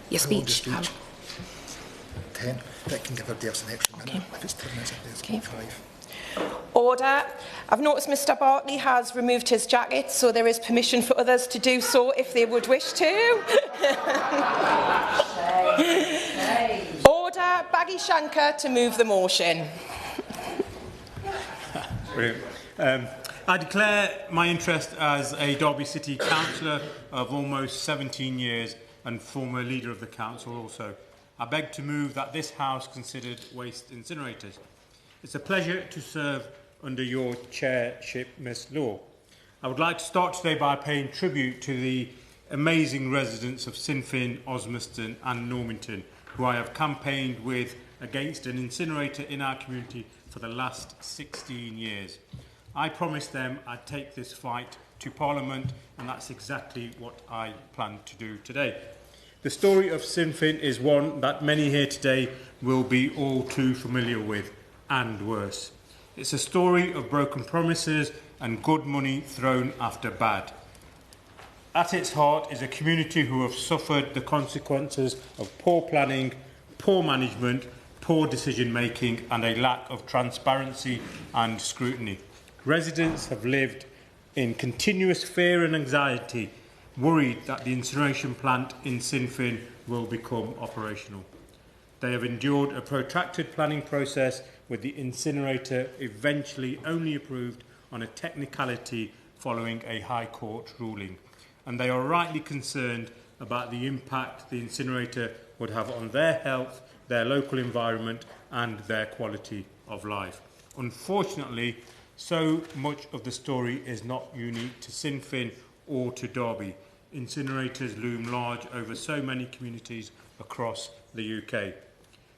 Your speech. Okay, that can give everybody else an extra minute. If it's 10 minutes, it's 5. Order. I've noticed Mr Bartley has removed his jacket, so there is permission for others to do so if they would wish to. Order. Baggy Shankar to move the motion. Brilliant. I declare my interest as a Derby City Councillor of almost 17 years and former Leader of the Council also. I beg to move that this House considered waste incinerators. It's a pleasure to serve under your chairship, Ms Law. I would like to start today by paying tribute to the amazing residents of Sinfin, Osmaston and Normanton, who I have campaigned with against an incinerator in our community for the last 16 years. I promised them I'd take this fight to Parliament, and that's exactly what I plan to do today. The story of Sinfin is one that many here today will be all too familiar with, and worse. It's a story of broken promises and good money thrown after bad. At its heart is a community who have suffered the consequences of poor planning, poor management, poor decision making and a lack of transparency and scrutiny. Residents have lived in continuous fear and anxiety, worried that the incineration plant in Sinfin will become operational. They have endured a protracted planning process with the incinerator eventually only approved on a technicality following a High Court ruling. And they are rightly concerned about the impact the incinerator would have on their health, their local environment and their quality of life. Unfortunately, so much of the story is not unique to Sinfin or to Derby. Incinerators loom large over so many communities across the UK.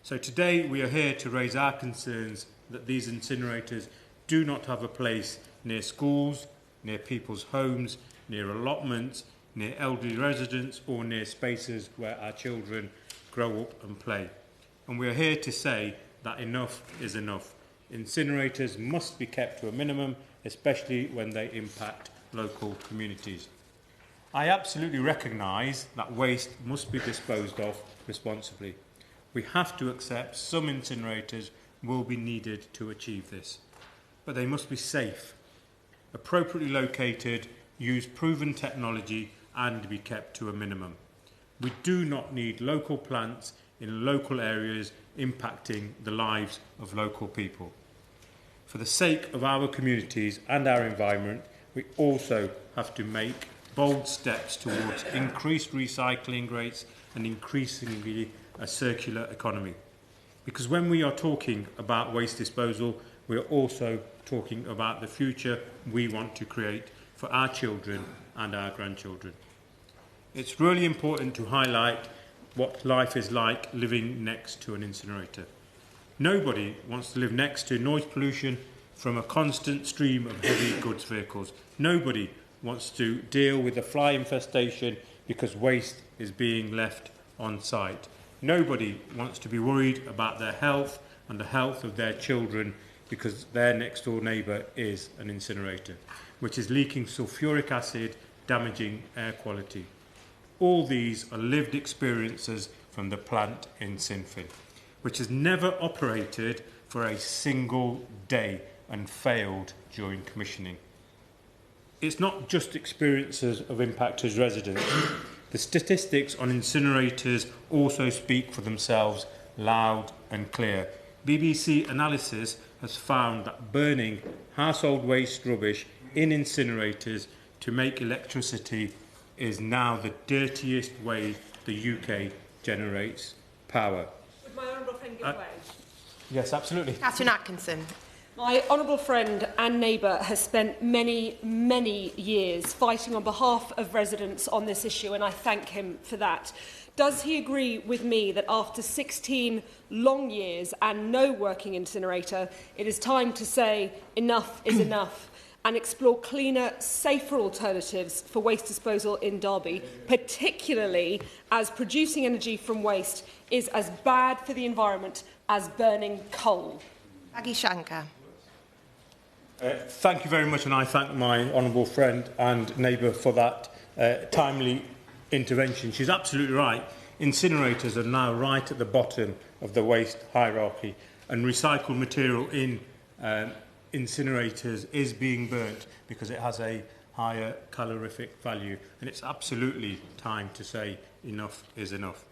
So today we are here to raise our concerns that these incinerators do not have a place near schools, near people's homes, near allotments, near elderly residents or near spaces where our children grow up and play. And we are here to say that enough is enough. Incinerators must be kept to a minimum, especially when they impact local communities. I absolutely recognise that waste must be disposed of responsibly. We have to accept some incinerators will be needed to achieve this, but they must be safe, appropriately located, use proven technology and be kept to a minimum. We do not need local plants in local areas impacting the lives of local people. For the sake of our communities and our environment, we also have to make bold steps towards increased recycling rates and increasingly a circular economy. Because when we are talking about waste disposal, we are also talking about the future we want to create for our children and our grandchildren. It's really important to highlight what life is like living next to an incinerator. Nobody wants to live next to noise pollution from a constant stream of heavy goods vehicles. Nobody wants to deal with the fly infestation because waste is being left on site. Nobody wants to be worried about their health and the health of their children because their next door neighbour is an incinerator, which is leaking sulfuric acid, damaging air quality. All these are lived experiences from the plant in Sinfin, which has never operated for a single day and failed during commissioning. It's not just experiences of impacted residents. The statistics on incinerators also speak for themselves loud and clear. BBC analysis has found that burning household waste rubbish in incinerators to make electricity is now the dirtiest way the UK generates power. Would my honourable friend give way? Yes, absolutely. Catherine Atkinson. My honourable friend and neighbour has spent many, many years fighting on behalf of residents on this issue, and I thank him for that. Does he agree with me that after 16 long years and no working incinerator, it is time to say enough is enough and explore cleaner, safer alternatives for waste disposal in Derby, particularly as producing energy from waste is as bad for the environment as burning coal? Baggy Shankar. Thank you very much, and I thank my honourable friend and neighbour for that timely intervention. She's absolutely right. Incinerators are now right at the bottom of the waste hierarchy, and recycled material in incinerators is being burnt because it has a higher calorific value, and it's absolutely time to say enough is enough.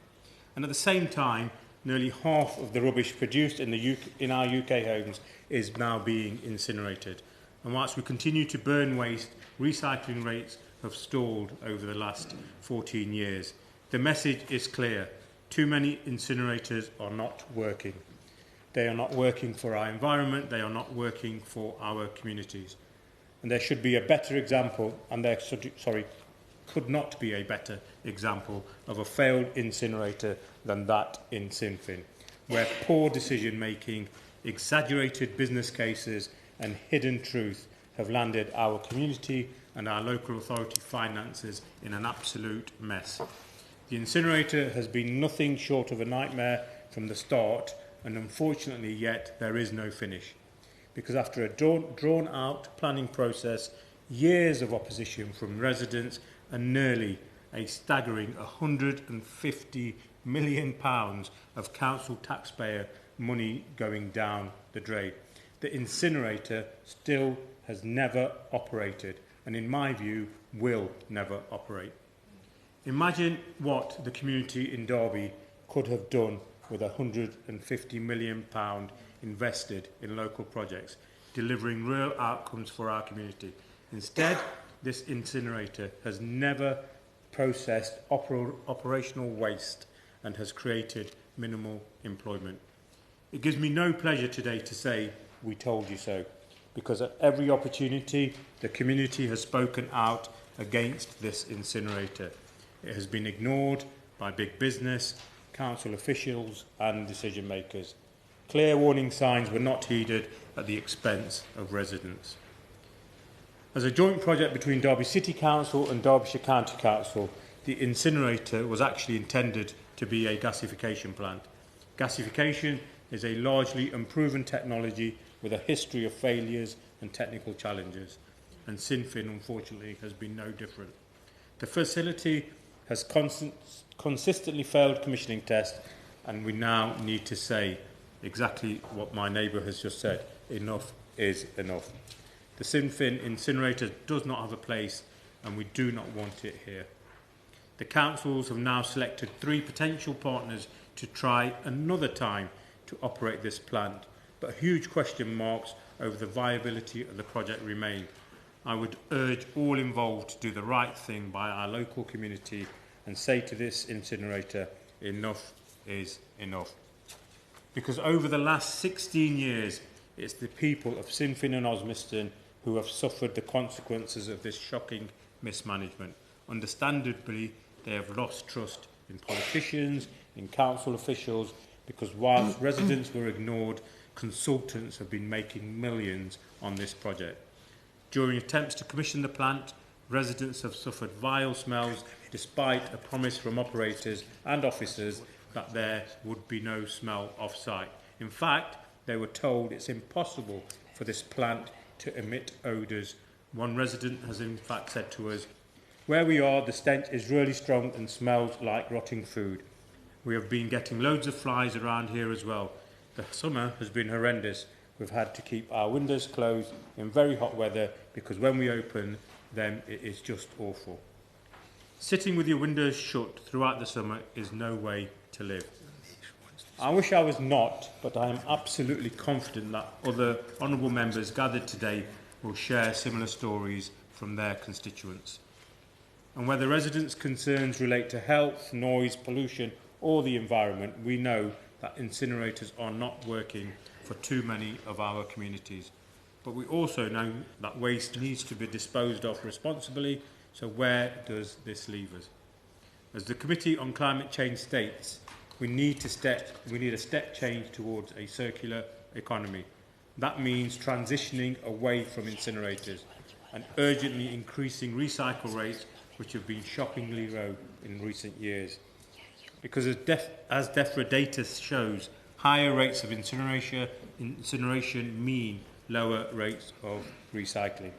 And at the same time, nearly half of the rubbish produced in our UK homes is now being incinerated. And whilst we continue to burn waste, recycling rates have stalled over the last 14 years. The message is clear. Too many incinerators are not working. They are not working for our environment. They are not working for our communities. And there should be a better example, and there could not be a better example of a failed incinerator than that in Sinfin, where poor decision-making, exaggerated business cases and hidden truth have landed our community and our local authority finances in an absolute mess. The incinerator has been nothing short of a nightmare from the start, and unfortunately yet there is no finish. Because after a drawn-out planning process, years of opposition from residents and nearly a staggering £150 million of council taxpayer money going down the drain, the incinerator still has never operated, and in my view will never operate. Imagine what the community in Derby could have done with £150 million invested in local projects, delivering real outcomes for our community. Instead, this incinerator has never processed operational waste and has created minimal employment. It gives me no pleasure today to say, we told you so, because at every opportunity, the community has spoken out against this incinerator. It has been ignored by big business, council officials and decision makers. Clear warning signs were not heeded at the expense of residents. As a joint project between Derby City Council and Derbyshire County Council, the incinerator was actually intended to be a gasification plant. Gasification is a largely unproven technology with a history of failures and technical challenges, and Sinfin, unfortunately, has been no different. The facility has consistently failed commissioning tests, and we now need to say exactly what my neighbour has just said. Enough is enough. The Sinfin incinerator does not have a place, and we do not want it here. The councils have now selected 3 potential partners to try another time to operate this plant, but huge question marks over the viability of the project remain. I would urge all involved to do the right thing by our local community and say to this incinerator, enough is enough. Because over the last 16 years, it's the people of Sinfin and Osmiston who have suffered the consequences of this shocking mismanagement. Understandably, they have lost trust in politicians, in council officials, because whilst residents were ignored, consultants have been making millions on this project. During attempts to commission the plant, residents have suffered vile smells despite a promise from operators and officers that there would be no smell off-site. In fact, they were told it's impossible for this plant to emit odours. One resident has in fact said to us, "Where we are, the stench is really strong and smells like rotting food. We have been getting loads of flies around here as well. The summer has been horrendous. We've had to keep our windows closed in very hot weather because when we open them, it is just awful." Sitting with your windows shut throughout the summer is no way to live. I wish I was not, but I am absolutely confident that other honourable members gathered today will share similar stories from their constituents. And whether residents' concerns relate to health, noise, pollution or the environment, we know that incinerators are not working for too many of our communities. But we also know that waste needs to be disposed of responsibly, so where does this leave us? As the Committee on Climate Change states, we need a step change towards a circular economy. That means transitioning away from incinerators and urgently increasing recycle rates, which have been shockingly low in recent years. Because as DEFRA data shows, higher rates of incineration mean lower rates of recycling.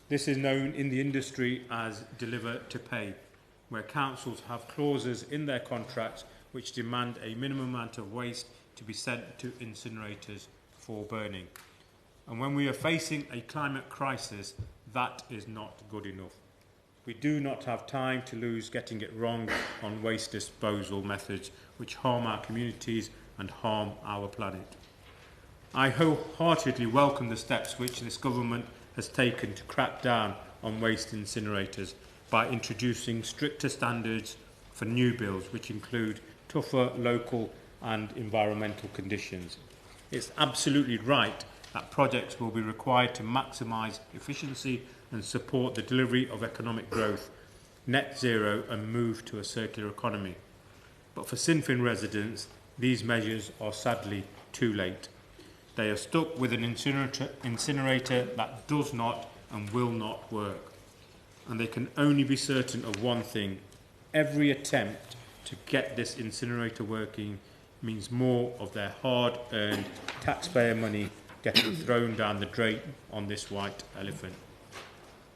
This is known in the industry as deliver to pay. where councils have clauses in their contracts which demand a minimum amount of waste to be sent to incinerators for burning. And when we are facing a climate crisis, that is not good enough. We do not have time to lose getting it wrong on waste disposal methods which harm our communities and harm our planet. I wholeheartedly welcome the steps which this government has taken to crack down on waste incinerators by introducing stricter standards for new builds, which include tougher local and environmental conditions. It's absolutely right that projects will be required to maximise efficiency and support the delivery of economic growth, net zero and move to a circular economy. But for Sinn Féin residents, these measures are sadly too late. They are stuck with an incinerator that does not and will not work. And they can only be certain of one thing: every attempt to get this incinerator working means more of their hard-earned taxpayer money getting thrown down the drain on this white elephant.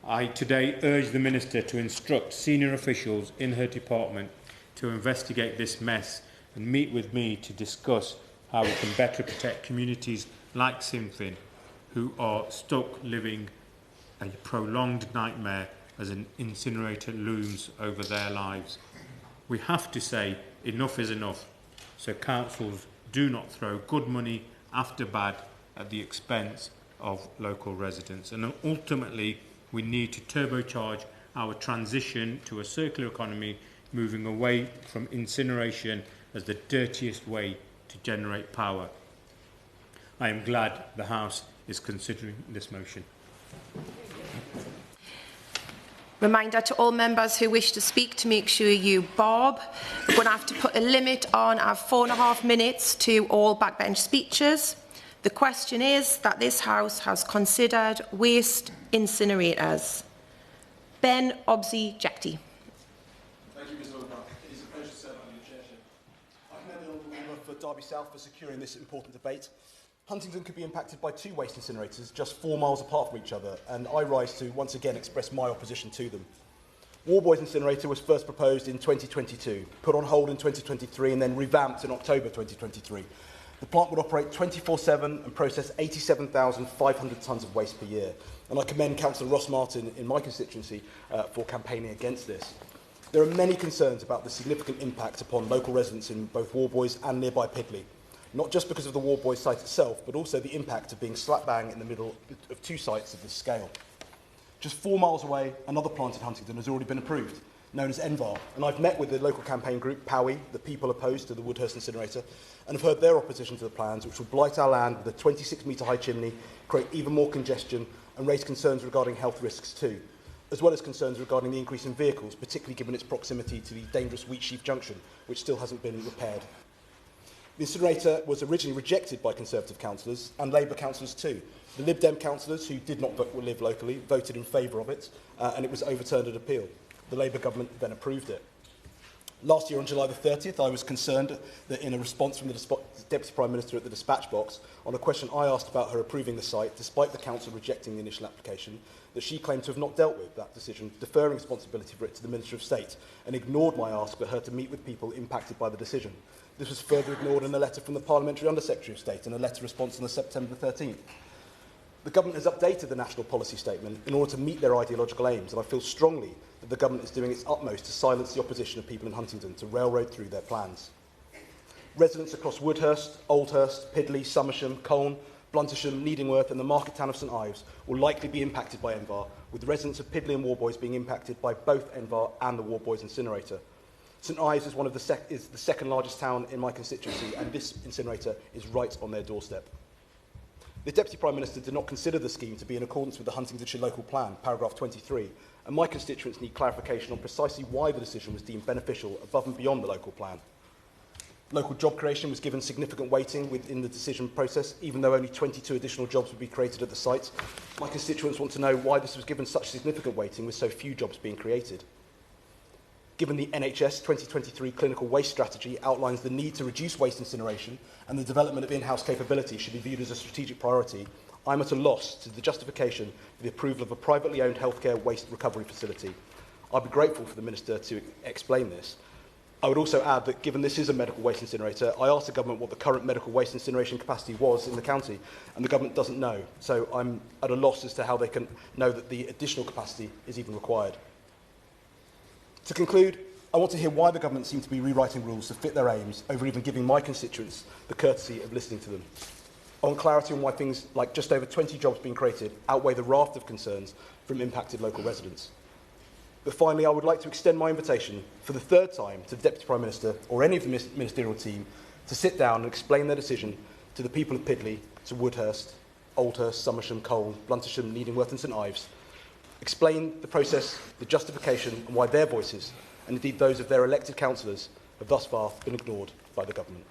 I today urge the Minister to instruct senior officials in her department to investigate this mess and meet with me to discuss how we can better protect communities like Sinn Féin, who are stuck living a prolonged nightmare as an incinerator looms over their lives. We have to say enough is enough, so councils do not throw good money after bad at the expense of local residents. And ultimately, we need to turbocharge our transition to a circular economy, moving away from incineration as the dirtiest way to generate power. I am glad the House is considering this motion. Reminder to all members who wish to speak to make sure you bob. We're going to have to put a limit on our 4.5 minutes to all backbench speeches. The question is that this House has considered waste incinerators. Ben Obsi-Jekti. Thank you, Ms. Lowcott. It is a pleasure to serve under your chairship. I commend the Honourable Member for Derby South for securing this important debate. Huntingdon could be impacted by 2 waste incinerators just 4 miles apart from each other, and I rise to once again express my opposition to them. Warboys incinerator was first proposed in 2022, put on hold in 2023 and then revamped in October 2023. The plant would operate 24/7 and process 87,500 tonnes of waste per year. And I commend Councillor Ross Martin in my constituency for campaigning against this. There are many concerns about the significant impact upon local residents in both Warboys and nearby Pidley. Not just because of the Warboys site itself, but also the impact of being slap bang in the middle of 2 sites of this scale. Just 4 miles away, another plant in Huntingdon has already been approved, known as Envar, and I've met with the local campaign group, POWI, the people opposed to the Woodhurst incinerator, and have heard their opposition to the plans, which will blight our land with a 26-metre high chimney, create even more congestion, and raise concerns regarding health risks too, as well as concerns regarding the increase in vehicles, particularly given its proximity to the dangerous Wheatsheaf junction, which still hasn't been repaired. The incinerator was originally rejected by Conservative councillors and Labour councillors too. The Lib Dem councillors, who did not live locally, voted in favour of it, and it was overturned at appeal. The Labour government then approved it. Last year, on July the 30th, I was concerned that in a response from the Deputy Prime Minister at the dispatch box, on a question I asked about her approving the site, despite the council rejecting the initial application, that she claimed to have not dealt with that decision, deferring responsibility for it to the Minister of State, and ignored my ask for her to meet with people impacted by the decision. This was further ignored in a letter from the Parliamentary Under-Secretary of State and a letter response on September the 13th. The government has updated the national policy statement in order to meet their ideological aims, and I feel strongly that the government is doing its utmost to silence the opposition of people in Huntingdon to railroad through their plans. Residents across Woodhurst, Oldhurst, Pidley, Somersham, Colne, Bluntisham, Needingworth and the market town of St Ives will likely be impacted by Envar, with the residents of Pidley and Warboys being impacted by both Envar and the Warboys incinerator. St Ives is the second largest town in my constituency, and this incinerator is right on their doorstep. The Deputy Prime Minister did not consider the scheme to be in accordance with the Huntingdonshire Local Plan, paragraph 23, and my constituents need clarification on precisely why the decision was deemed beneficial above and beyond the local plan. Local job creation was given significant weighting within the decision process, even though only 22 additional jobs would be created at the site. My constituents want to know why this was given such significant weighting with so few jobs being created. Given the NHS 2023 clinical waste strategy outlines the need to reduce waste incineration and the development of in-house capability should be viewed as a strategic priority, I'm at a loss to the justification for the approval of a privately owned healthcare waste recovery facility. I'd be grateful for the Minister to explain this. I would also add that given this is a medical waste incinerator, I asked the Government what the current medical waste incineration capacity was in the county, and the Government doesn't know. So I'm at a loss as to how they can know that the additional capacity is even required. To conclude, I want to hear why the Government seem to be rewriting rules to fit their aims over even giving my constituents the courtesy of listening to them. I want clarity on why things like just over 20 jobs being created outweigh the raft of concerns from impacted local residents. But finally, I would like to extend my invitation for the third time to the Deputy Prime Minister or any of the ministerial team to sit down and explain their decision to the people of Pidley, to Woodhurst, Oldhurst, Somersham, Colne, Bluntisham, Needingworth and St Ives. Explain the process, the justification and why their voices, and indeed those of their elected councillors, have thus far been ignored by the Government.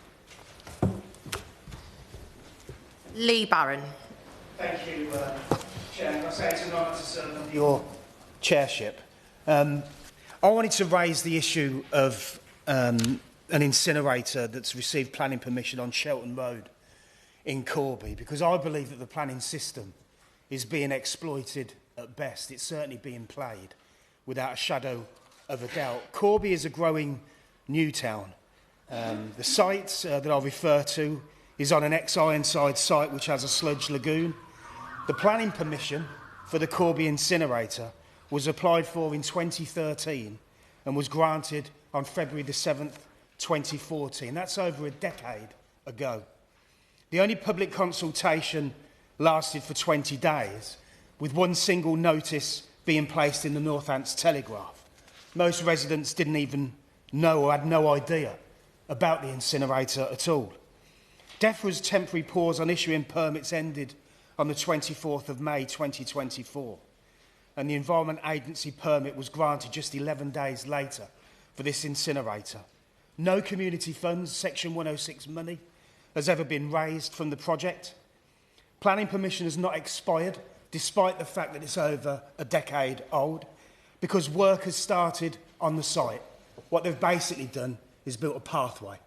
Lee Barron. Thank you, Chair. I say it's an honour to serve under your chairship. I wanted to raise the issue of an incinerator that's received planning permission on Shelton Road in Corby, because I believe that the planning system is being exploited at best. It's certainly being played without a shadow of a doubt. Corby is a growing new town. The site that I'll refer to is on an ex-Ironside site which has a sludge lagoon. The planning permission for the Corby incinerator was applied for in 2013 and was granted on February the 7th, 2014. That's over a decade ago. The only public consultation lasted for 20 days, with one single notice being placed in the Northants Telegraph. Most residents didn't even know or had no idea about the incinerator at all. DEFRA's temporary pause on issuing permits ended on the 24th of May 2024. And the Environment Agency permit was granted just 11 days later for this incinerator. No community funds, Section 106 money, has ever been raised from the project. Planning permission has not expired, despite the fact that it's over a decade old, because work has started on the site. What they've basically done is built a pathway.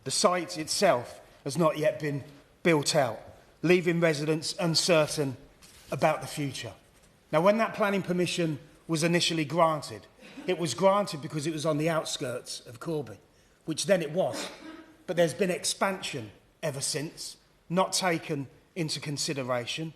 The site itself has not yet been built out, leaving residents uncertain about the future. Now, when that planning permission was initially granted, it was granted because it was on the outskirts of Corby, which then it was. But there's been expansion ever since, not taken into consideration.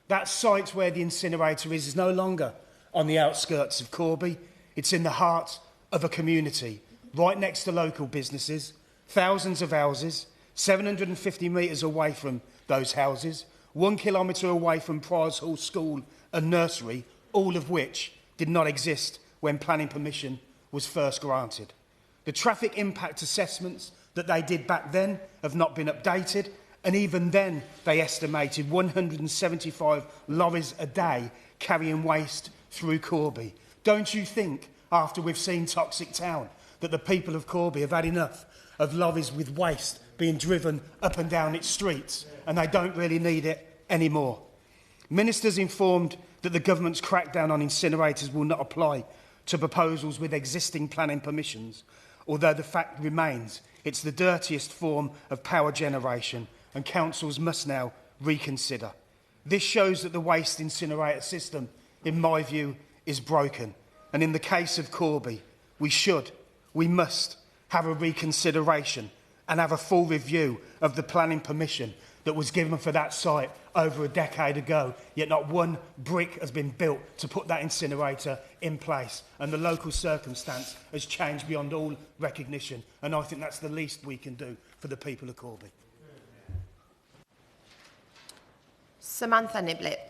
That site where the incinerator is no longer on the outskirts of Corby. It's in the heart of a community, right next to local businesses, thousands of houses, 750 metres away from those houses, 1 kilometre away from Priors Hall School and nursery, all of which did not exist when planning permission was first granted. The traffic impact assessments that they did back then have not been updated, and even then they estimated 175 lorries a day carrying waste through Corby. Don't you think, after we've seen Toxic Town, that the people of Corby have had enough of lorries with waste being driven up and down its streets, and they don't really need it anymore? Ministers informed that the government's crackdown on incinerators will not apply to proposals with existing planning permissions, although the fact remains it's the dirtiest form of power generation and councils must now reconsider. This shows that the waste incinerator system, in my view, is broken. And in the case of Corby, we must have a reconsideration and have a full review of the planning permission that was given for that site over a decade ago, yet not one brick has been built to put that incinerator in place. And the local circumstance has changed beyond all recognition. And I think that's the least we can do for the people of Corby. Samantha Niblett.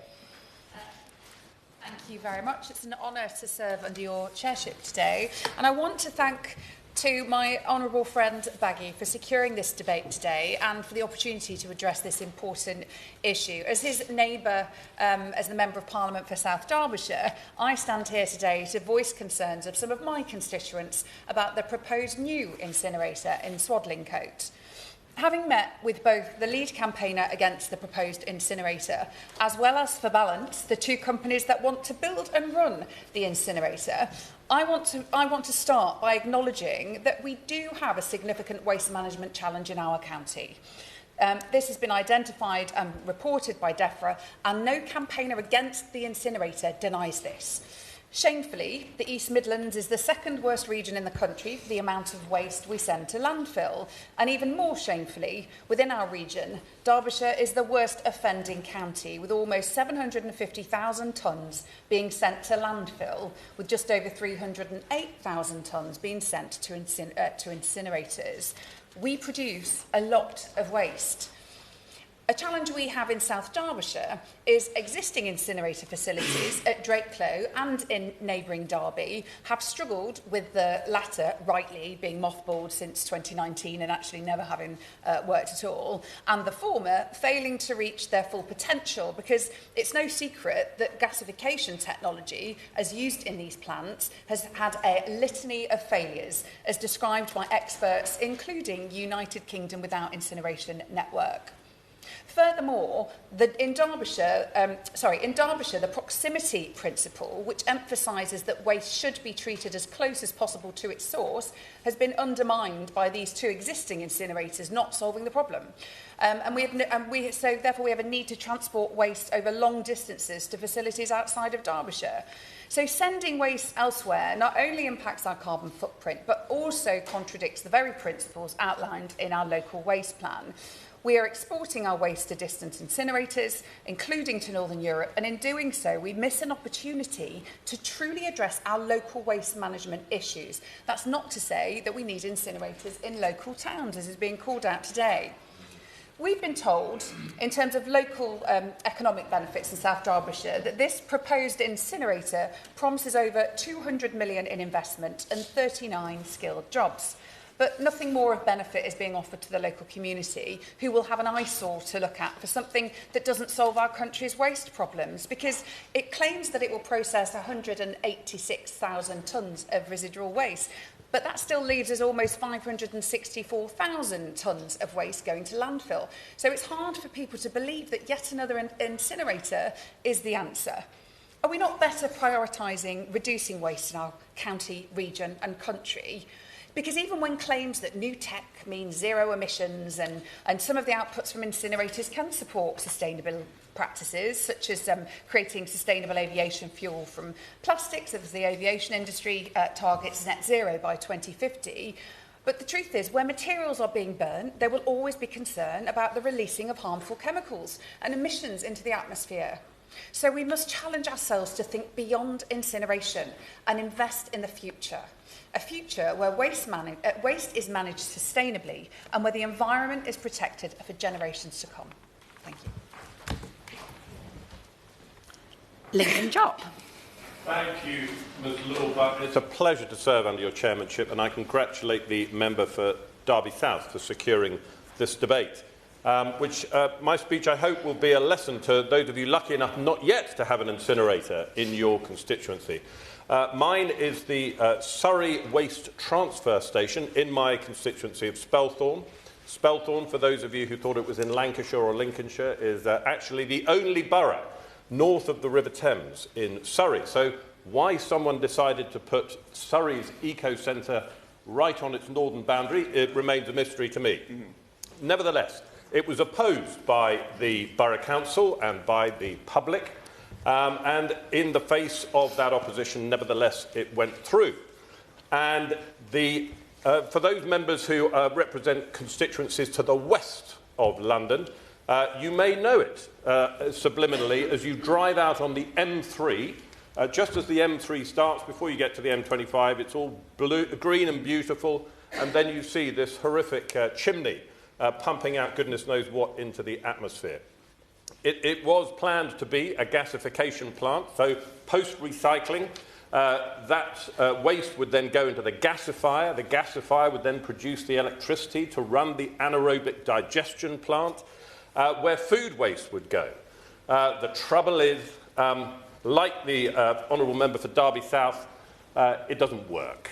Thank you very much. It's an honour to serve under your chairship today. And I want to thank to my honourable friend Baggy for securing this debate today and for the opportunity to address this important issue. As his neighbour, as the Member of Parliament for South Derbyshire, I stand here today to voice concerns of some of my constituents about the proposed new incinerator in Swadlincote. Having met with both the lead campaigner against the proposed incinerator, as well as For Balance, the two companies that want to build and run the incinerator, I want to start by acknowledging that we do have a significant waste management challenge in our county. This has been identified and reported by DEFRA, and no campaigner against the incinerator denies this. Shamefully, the East Midlands is the second worst region in the country for the amount of waste we send to landfill. And even more shamefully, within our region, Derbyshire is the worst offending county, with almost 750,000 tonnes being sent to landfill, with just over 308,000 tonnes being sent to incinerators. We produce a lot of waste. A challenge we have in South Derbyshire is existing incinerator facilities at Drakeclough and in neighbouring Derby have struggled with the latter, rightly, being mothballed since 2019 and actually never having worked at all, and the former failing to reach their full potential, because it's no secret that gasification technology, as used in these plants, has had a litany of failures, as described by experts, including United Kingdom Without Incineration Network. Furthermore, in Derbyshire, the proximity principle, which emphasises that waste should be treated as close as possible to its source, has been undermined by these two existing incinerators not solving the problem. So therefore we have a need to transport waste over long distances to facilities outside of Derbyshire. So sending waste elsewhere not only impacts our carbon footprint, but also contradicts the very principles outlined in our local waste plan. We are exporting our waste to distant incinerators, including to Northern Europe, and in doing so, we miss an opportunity to truly address our local waste management issues. That's not to say that we need incinerators in local towns, as is being called out today. We've been told, in terms of local economic benefits in South Derbyshire, that this proposed incinerator promises over 200 million in investment and 39 skilled jobs. But nothing more of benefit is being offered to the local community, who will have an eyesore to look at for something that doesn't solve our country's waste problems, because it claims that it will process 186,000 tonnes of residual waste. But that still leaves us almost 564,000 tonnes of waste going to landfill. So it's hard for people to believe that yet another incinerator is the answer. Are we not better prioritising reducing waste in our county, region and country? Because even when claims that new tech means zero emissions and some of the outputs from incinerators can support sustainable practices, such as creating sustainable aviation fuel from plastics, as the aviation industry targets net zero by 2050, but the truth is, where materials are being burnt, there will always be concern about the releasing of harmful chemicals and emissions into the atmosphere. So we must challenge ourselves to think beyond incineration and invest in the future. A future where waste is managed sustainably and where the environment is protected for generations to come. Thank you. Lincoln Jopp. Thank you, Ms Lord. It's a pleasure to serve under your chairmanship, and I congratulate the member for Derby South for securing this debate, my speech, I hope, will be a lesson to those of you lucky enough not yet to have an incinerator in your constituency. Mine is the Surrey Waste Transfer Station in my constituency of Spelthorne. Spelthorne, for those of you who thought it was in Lancashire or Lincolnshire, is actually the only borough north of the River Thames in Surrey. So why someone decided to put Surrey's eco-centre right on its northern boundary, it remains a mystery to me. Nevertheless, it was opposed by the Borough Council and by the public. And in the face of that opposition, nevertheless, it went through. And for those members who represent constituencies to the west of London, you may know it subliminally as you drive out on the M3. Just as the M3 starts, before you get to the M25, it's all green and beautiful, and then you see this horrific chimney pumping out goodness knows what into the atmosphere. It was planned to be a gasification plant, so post-recycling, that waste would then go into the gasifier. The gasifier would then produce the electricity to run the anaerobic digestion plant, where food waste would go. The trouble is, like the Honourable Member for Derby South, it doesn't work.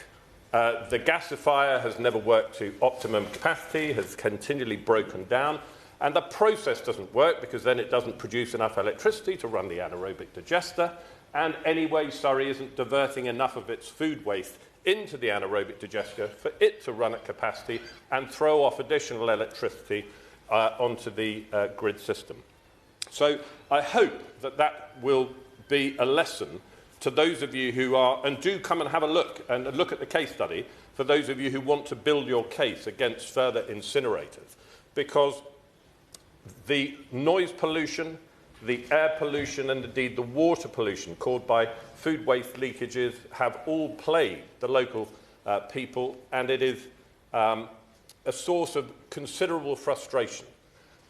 The gasifier has never worked to optimum capacity, has continually broken down, and the process doesn't work because then it doesn't produce enough electricity to run the anaerobic digester, and anyway, Surrey isn't diverting enough of its food waste into the anaerobic digester for it to run at capacity and throw off additional electricity onto the grid system. So I hope that that will be a lesson to those of you who are, and do come and have a look at the case study, for those of you who want to build your case against further incinerators, because the noise pollution, the air pollution and indeed the water pollution caused by food waste leakages have all plagued the local people, and it is a source of considerable frustration.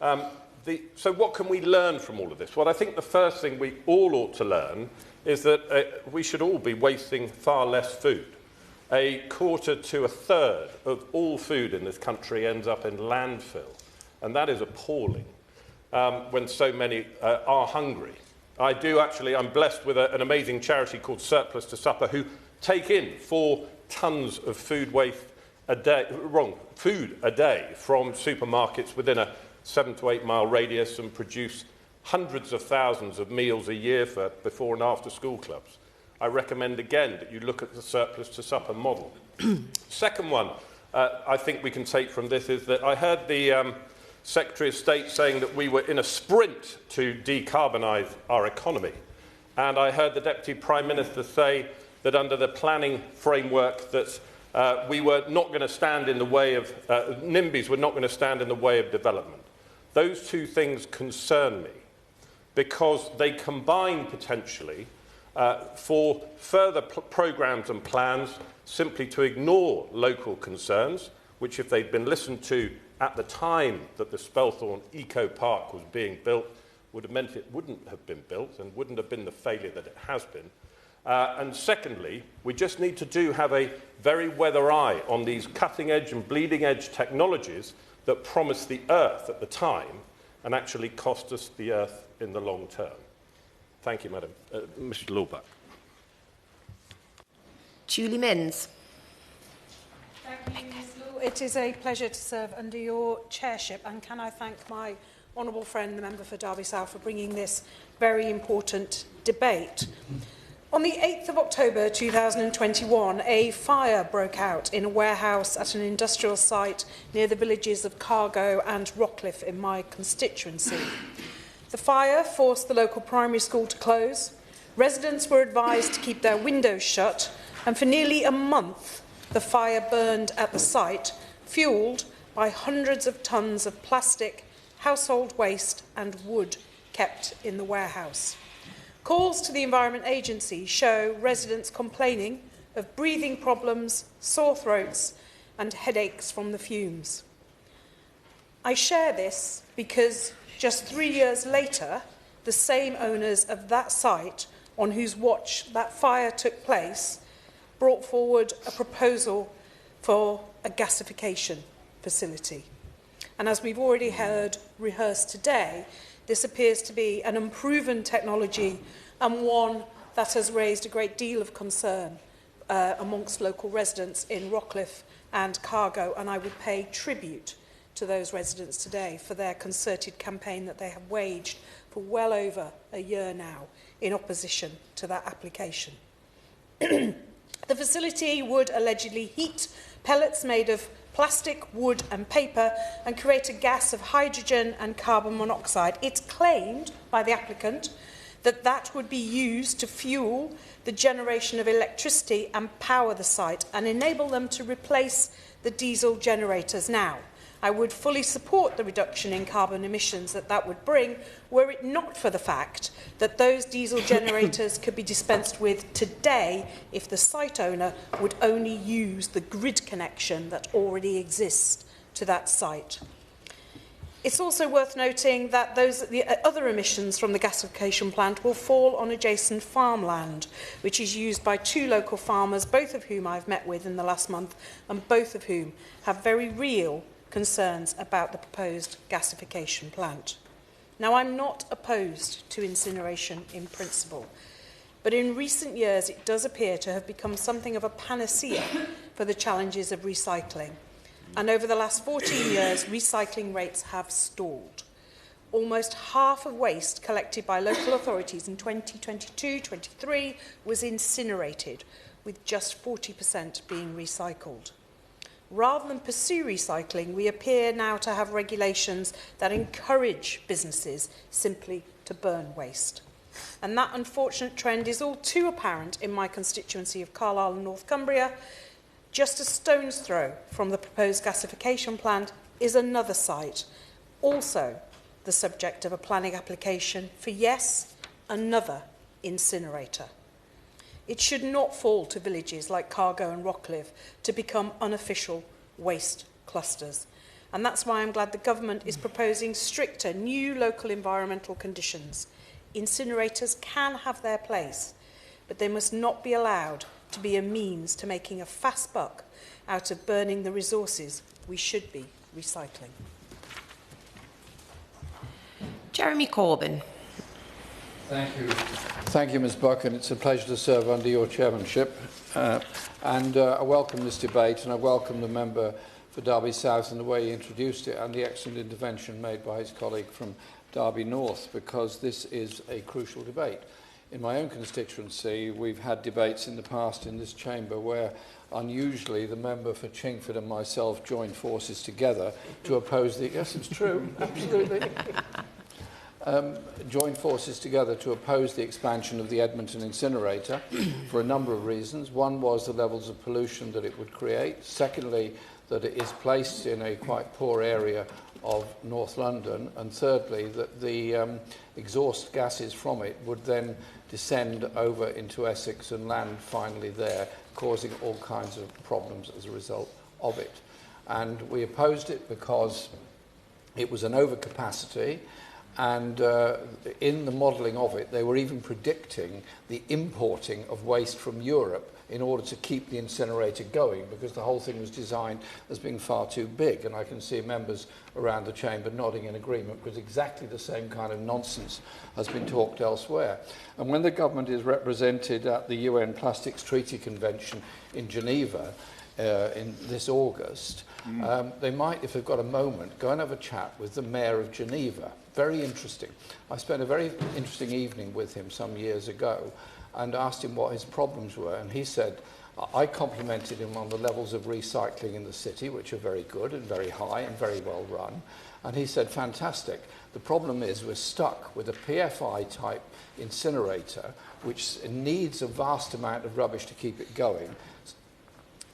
So what can we learn from all of this? Well, I think the first thing we all ought to learn is that we should all be wasting far less food. A quarter to a third of all food in this country ends up in landfill, and that is appalling when so many are hungry. I'm blessed with an amazing charity called Surplus to Supper, who take in 4 tons of food waste a day, food a day from supermarkets within a 7 to 8 mile radius, and produce hundreds of thousands of meals a year for before and after school clubs. I recommend again that you look at the Surplus to Supper model. Second one I think we can take from this is that I heard the Secretary of State saying that we were in a sprint to decarbonise our economy. And I heard the Deputy Prime Minister say that under the planning framework that we were not going to stand in the way of, NIMBYs were not going to stand in the way of development. Those two things concern me because they combine potentially for further programmes and plans simply to ignore local concerns, which if they'd been listened to at the time that the Spelthorne Eco Park was being built, would have meant it wouldn't have been built and wouldn't have been the failure that it has been. And secondly, we just need to have a very weather eye on these cutting-edge and bleeding-edge technologies that promised the earth at the time and actually cost us the earth in the long term. Thank you, Madam. Mrs. Lawback. Julie Minns. Thank you, Ms. Law. It is a pleasure to serve under your chairship, and can I thank my honourable friend, the member for Derby South, for bringing this very important debate. On the 8th of October 2021, a fire broke out in a warehouse at an industrial site near the villages of Cargo and Rockcliffe in my constituency. The fire forced the local primary school to close. Residents were advised to keep their windows shut, and for nearly a month, the fire burned at the site, fuelled by hundreds of tons of plastic, household waste and wood kept in the warehouse. Calls to the Environment Agency show residents complaining of breathing problems, sore throats and headaches from the fumes. I share this because just 3 years later, the same owners of that site on whose watch that fire took place brought forward a proposal for a gasification facility. And as we've already heard rehearsed today, this appears to be an unproven technology and one that has raised a great deal of concern amongst local residents in Rockcliffe and Cargo, and I would pay tribute to those residents today for their concerted campaign that they have waged for well over a year now in opposition to that application. The facility would allegedly heat pellets made of plastic, wood and paper and create a gas of hydrogen and carbon monoxide. It's claimed by the applicant that that would be used to fuel the generation of electricity and power the site and enable them to replace the diesel generators now. I would fully support the reduction in carbon emissions that would bring, were it not for the fact that those diesel generators could be dispensed with today if the site owner would only use the grid connection that already exists to that site. It's also worth noting that the other emissions from the gasification plant will fall on adjacent farmland, which is used by 2 local farmers, both of whom I've met with in the last month, and both of whom have very real concerns about the proposed gasification plant. Now, I'm not opposed to incineration in principle, but in recent years it does appear to have become something of a panacea for the challenges of recycling. And over the last 14 years, recycling rates have stalled. Almost half of waste collected by local authorities in 2022-23 was incinerated, with just 40% being recycled. Rather than pursue recycling, we appear now to have regulations that encourage businesses simply to burn waste. And that unfortunate trend is all too apparent in my constituency of Carlisle and North Cumbria. Just a stone's throw from the proposed gasification plant is another site, also the subject of a planning application for, yes, another incinerator. It should not fall to villages like Cargo and Rockcliffe to become unofficial waste clusters. And that's why I'm glad the government is proposing stricter new local environmental conditions. Incinerators can have their place, but they must not be allowed to be a means to making a fast buck out of burning the resources we should be recycling. Jeremy Corbyn. Thank you. Thank you, Ms Buck, and it's a pleasure to serve under your chairmanship. I welcome this debate, and I welcome the member for Derby South and the way he introduced it and the excellent intervention made by his colleague from Derby North, because this is a crucial debate. In my own constituency, we've had debates in the past in this chamber where, unusually, the member for Chingford and myself joined forces together to oppose the... Yes, it's true, absolutely. Joined forces together to oppose the expansion of the Edmonton incinerator for a number of reasons. One was the levels of pollution that it would create. Secondly, that it is placed in a quite poor area of North London. And thirdly, that the exhaust gases from it would then descend over into Essex and land finally there, causing all kinds of problems as a result of it. And we opposed it because it was an overcapacity. And in the modelling of it, they were even predicting the importing of waste from Europe in order to keep the incinerator going, because the whole thing was designed as being far too big. And I can see members around the chamber nodding in agreement, because exactly the same kind of nonsense has been talked elsewhere. And when the government is represented at the UN Plastics Treaty Convention in Geneva in this August, they might, if they've got a moment, go and have a chat with the mayor of Geneva. Very interesting. I spent a very interesting evening with him some years ago and asked him what his problems were. And he said, I complimented him on the levels of recycling in the city, which are very good and very high and very well run. And he said, fantastic. The problem is we're stuck with a PFI type incinerator, which needs a vast amount of rubbish to keep it going.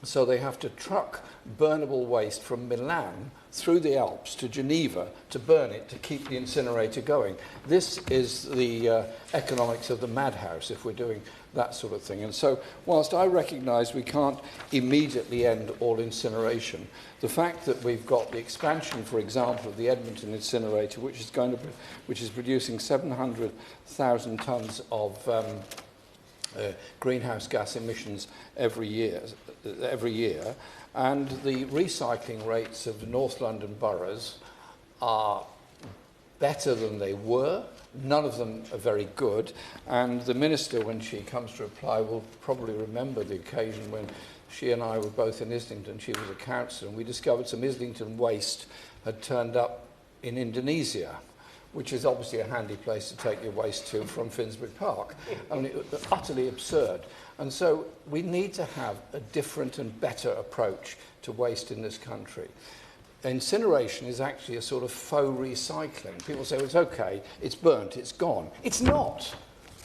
So they have to truck burnable waste from Milan through the Alps to Geneva to burn it to keep the incinerator going. This is the economics of the madhouse if we're doing that sort of thing. And so whilst I recognise we can't immediately end all incineration, the fact that we've got the expansion, for example, of the Edmonton incinerator, which is producing 700,000 tonnes of greenhouse gas emissions every year, and the recycling rates of the North London boroughs are better than they were. None of them are very good, and the Minister, when she comes to reply, will probably remember the occasion when she and I were both in Islington. She was a councillor, and we discovered some Islington waste had turned up in Indonesia, which is obviously a handy place to take your waste to from Finsbury Park. I mean, it was utterly absurd. And so we need to have a different and better approach to waste in this country. Incineration is actually a sort of faux recycling. People say, well, it's okay, it's burnt, it's gone. It's not.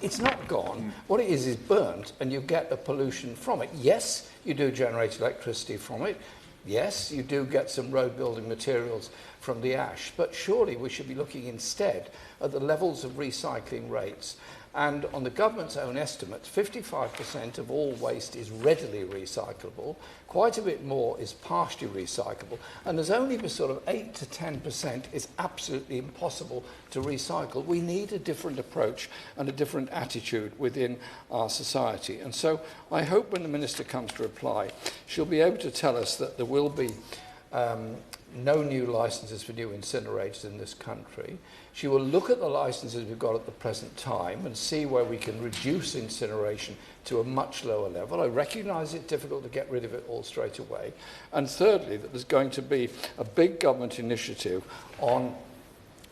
It's not gone. What it is burnt, and you get a pollution from it. Yes, you do generate electricity from it. Yes, you do get some road building materials from the ash, but surely we should be looking instead at the levels of recycling rates. And on the government's own estimates, 55% of all waste is readily recyclable, quite a bit more is partially recyclable, and there's only a sort of 8 to 10% is absolutely impossible to recycle. We need a different approach and a different attitude within our society. And so I hope when the Minister comes to reply, she'll be able to tell us that there will be no new licences for new incinerators in this country. She will look at the licences we've got at the present time and see where we can reduce incineration to a much lower level. I recognise it's difficult to get rid of it all straight away. And thirdly, that there's going to be a big government initiative on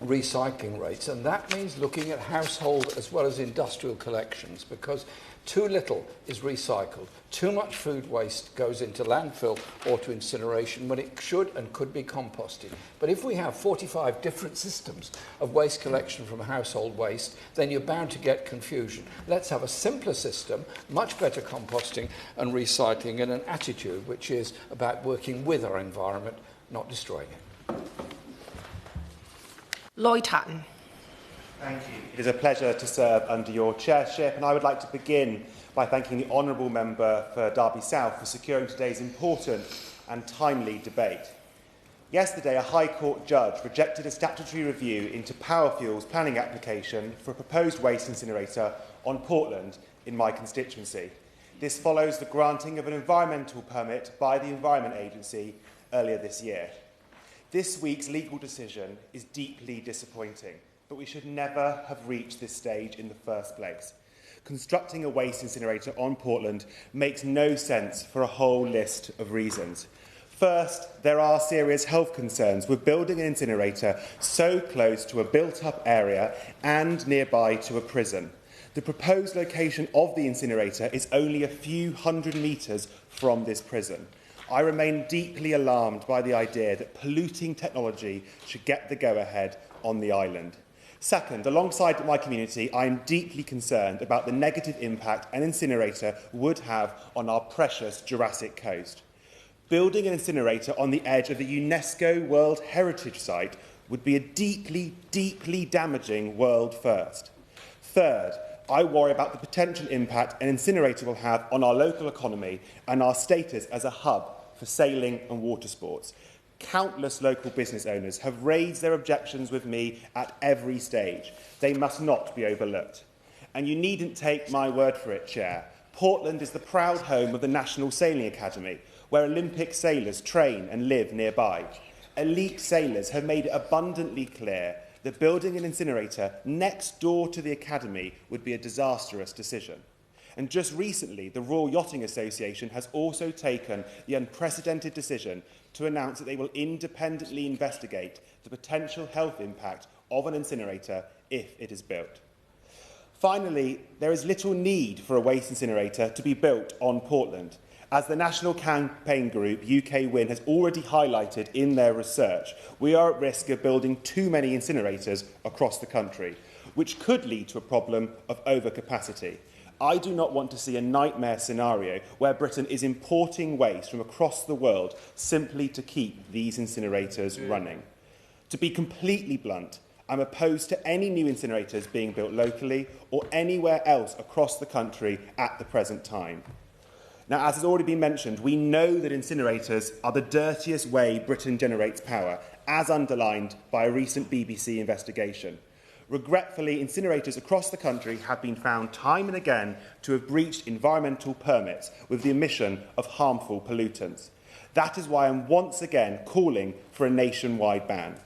recycling rates, and that means looking at household as well as industrial collections, because Too little is recycled. Too much food waste goes into landfill or to incineration when it should and could be composted. But if we have 45 different systems of waste collection from household waste, then you're bound to get confusion. Let's have a simpler system, much better composting and recycling, and an attitude which is about working with our environment, not destroying it. Lloyd Hatton. Thank you. It is a pleasure to serve under your chairship, and I would like to begin by thanking the honourable member for Derby South for securing today's important and timely debate. Yesterday, a High Court judge rejected a statutory review into Powerfuel's planning application for a proposed waste incinerator on Portland in my constituency. This follows the granting of an environmental permit by the Environment Agency earlier this year. This week's legal decision is deeply disappointing, but we should never have reached this stage in the first place. Constructing a waste incinerator on Portland makes no sense for a whole list of reasons. First, there are serious health concerns with building an incinerator so close to a built-up area and nearby to a prison. The proposed location of the incinerator is only a few hundred metres from this prison. I remain deeply alarmed by the idea that polluting technology should get the go-ahead on the island. Second, alongside my community, I am deeply concerned about the negative impact an incinerator would have on our precious Jurassic coast. Building an incinerator on the edge of a UNESCO World Heritage Site would be a deeply, deeply damaging world first. Third, I worry about the potential impact an incinerator will have on our local economy and our status as a hub for sailing and water sports. Countless local business owners have raised their objections with me at every stage. They must not be overlooked. And you needn't take my word for it, Chair. Portland is the proud home of the National Sailing Academy, where Olympic sailors train and live nearby. Elite sailors have made it abundantly clear that building an incinerator next door to the academy would be a disastrous decision. And just recently, the Royal Yachting Association has also taken the unprecedented decision to announce that they will independently investigate the potential health impact of an incinerator if it is built. Finally, there is little need for a waste incinerator to be built on Portland. As the national campaign group UK Win has already highlighted in their research, we are at risk of building too many incinerators across the country, which could lead to a problem of overcapacity. I do not want to see a nightmare scenario where Britain is importing waste from across the world simply to keep these incinerators running. To be completely blunt, I'm opposed to any new incinerators being built locally or anywhere else across the country at the present time. Now, as has already been mentioned, we know that incinerators are the dirtiest way Britain generates power, as underlined by a recent BBC investigation. Regretfully, incinerators across the country have been found time and again to have breached environmental permits with the emission of harmful pollutants. That is why I'm once again calling for a nationwide ban.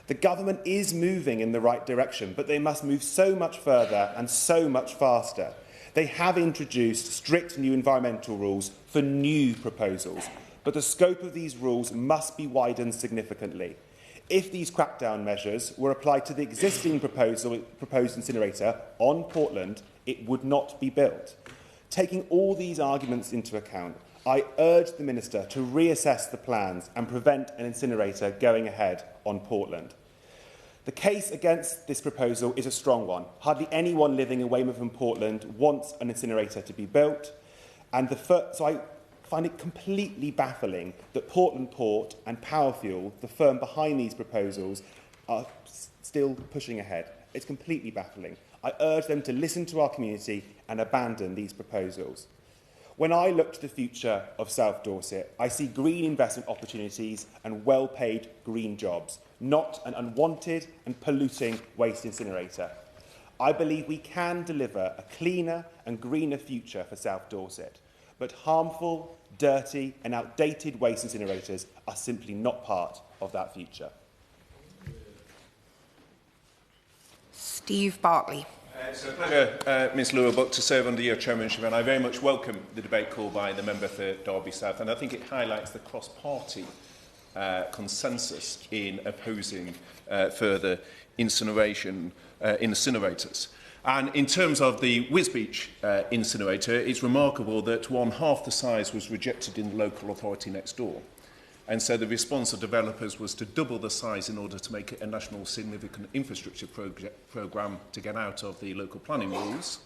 The government is moving in the right direction, but they must move so much further and so much faster. They have introduced strict new environmental rules for new proposals, but the scope of these rules must be widened significantly. If these crackdown measures were applied to the existing proposed incinerator on Portland, it would not be built. Taking all these arguments into account, I urge the Minister to reassess the plans and prevent an incinerator going ahead on Portland. The case against this proposal is a strong one. Hardly anyone living in Weymouth and Portland wants an incinerator to be built, and so I find it completely baffling that Portland Port and Powerfuel, the firm behind these proposals, are still pushing ahead. It's completely baffling. I urge them to listen to our community and abandon these proposals. When I look to the future of South Dorset, I see green investment opportunities and well-paid green jobs, not an unwanted and polluting waste incinerator. I believe we can deliver a cleaner and greener future for South Dorset, but harmful, dirty and outdated waste incinerators are simply not part of that future. Steve Bartley. It's a pleasure, Ms Lewis, to serve under your chairmanship, and I very much welcome the debate called by the member for Derby South, and I think it highlights the cross-party consensus in opposing further incinerators. And in terms of the Wisbech incinerator, it's remarkable that one half the size was rejected in the local authority next door. And so the response of developers was to double the size in order to make it a national significant infrastructure programme to get out of the local planning rules,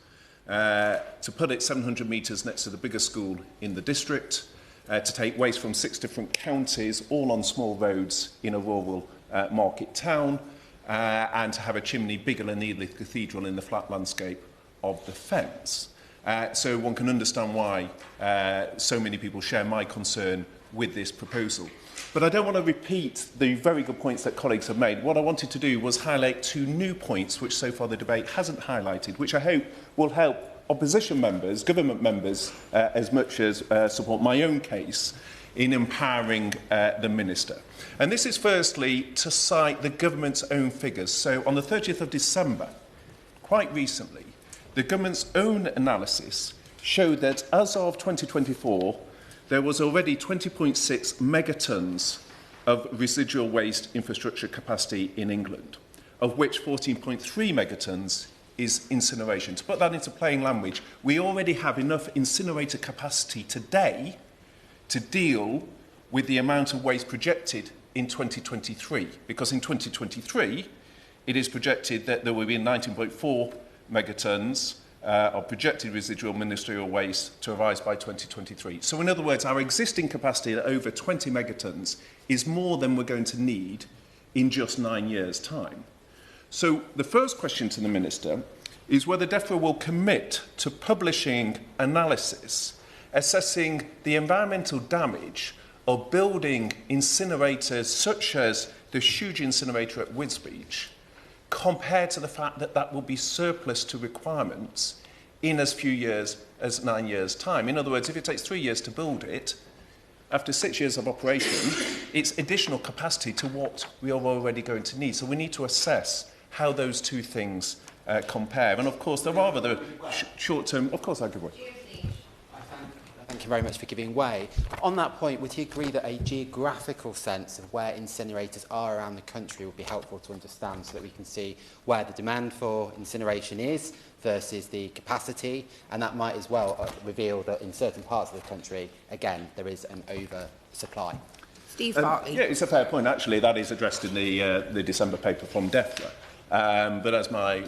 to put it 700 metres next to the biggest school in the district, to take waste from 6 different counties, all on small roads in a rural market town, and to have a chimney bigger than the cathedral in the flat landscape of the fence. So one can understand why so many people share my concern with this proposal. But I don't want to repeat the very good points that colleagues have made. What I wanted to do was highlight 2 new points which so far the debate hasn't highlighted, which I hope will help opposition members, government members, as much as support my own case in empowering the Minister. And this is firstly to cite the government's own figures. So on the 30th of December, quite recently, the government's own analysis showed that as of 2024, there was already 20.6 megatons of residual waste infrastructure capacity in England, of which 14.3 megatons is incineration. To put that into plain language, we already have enough incinerator capacity today to deal with the amount of waste projected in 2023, because in 2023 it is projected that there will be 19.4 megatons of projected residual ministerial waste to arise by 2023. So in other words, our existing capacity at over 20 megatons is more than we're going to need in just 9 years' time. So the first question to the Minister is whether DEFRA will commit to publishing analysis assessing the environmental damage of building incinerators such as the huge incinerator at Wisbech, compared to the fact that that will be surplus to requirements in as few years as 9 years' time. In other words, if it takes 3 years to build it, after 6 years of operation, it's additional capacity to what we are already going to need. So we need to assess how those two things compare. And of course, there are other short-term... Of course, I give way. Thank you very much for giving way. On that point, would you agree that a geographical sense of where incinerators are around the country would be helpful to understand, so that we can see where the demand for incineration is versus the capacity, and that might as well reveal that in certain parts of the country, again, there is an oversupply? Steve Bartley. Yeah, it's a fair point. Actually, that is addressed in the December paper from DEFRA. But as my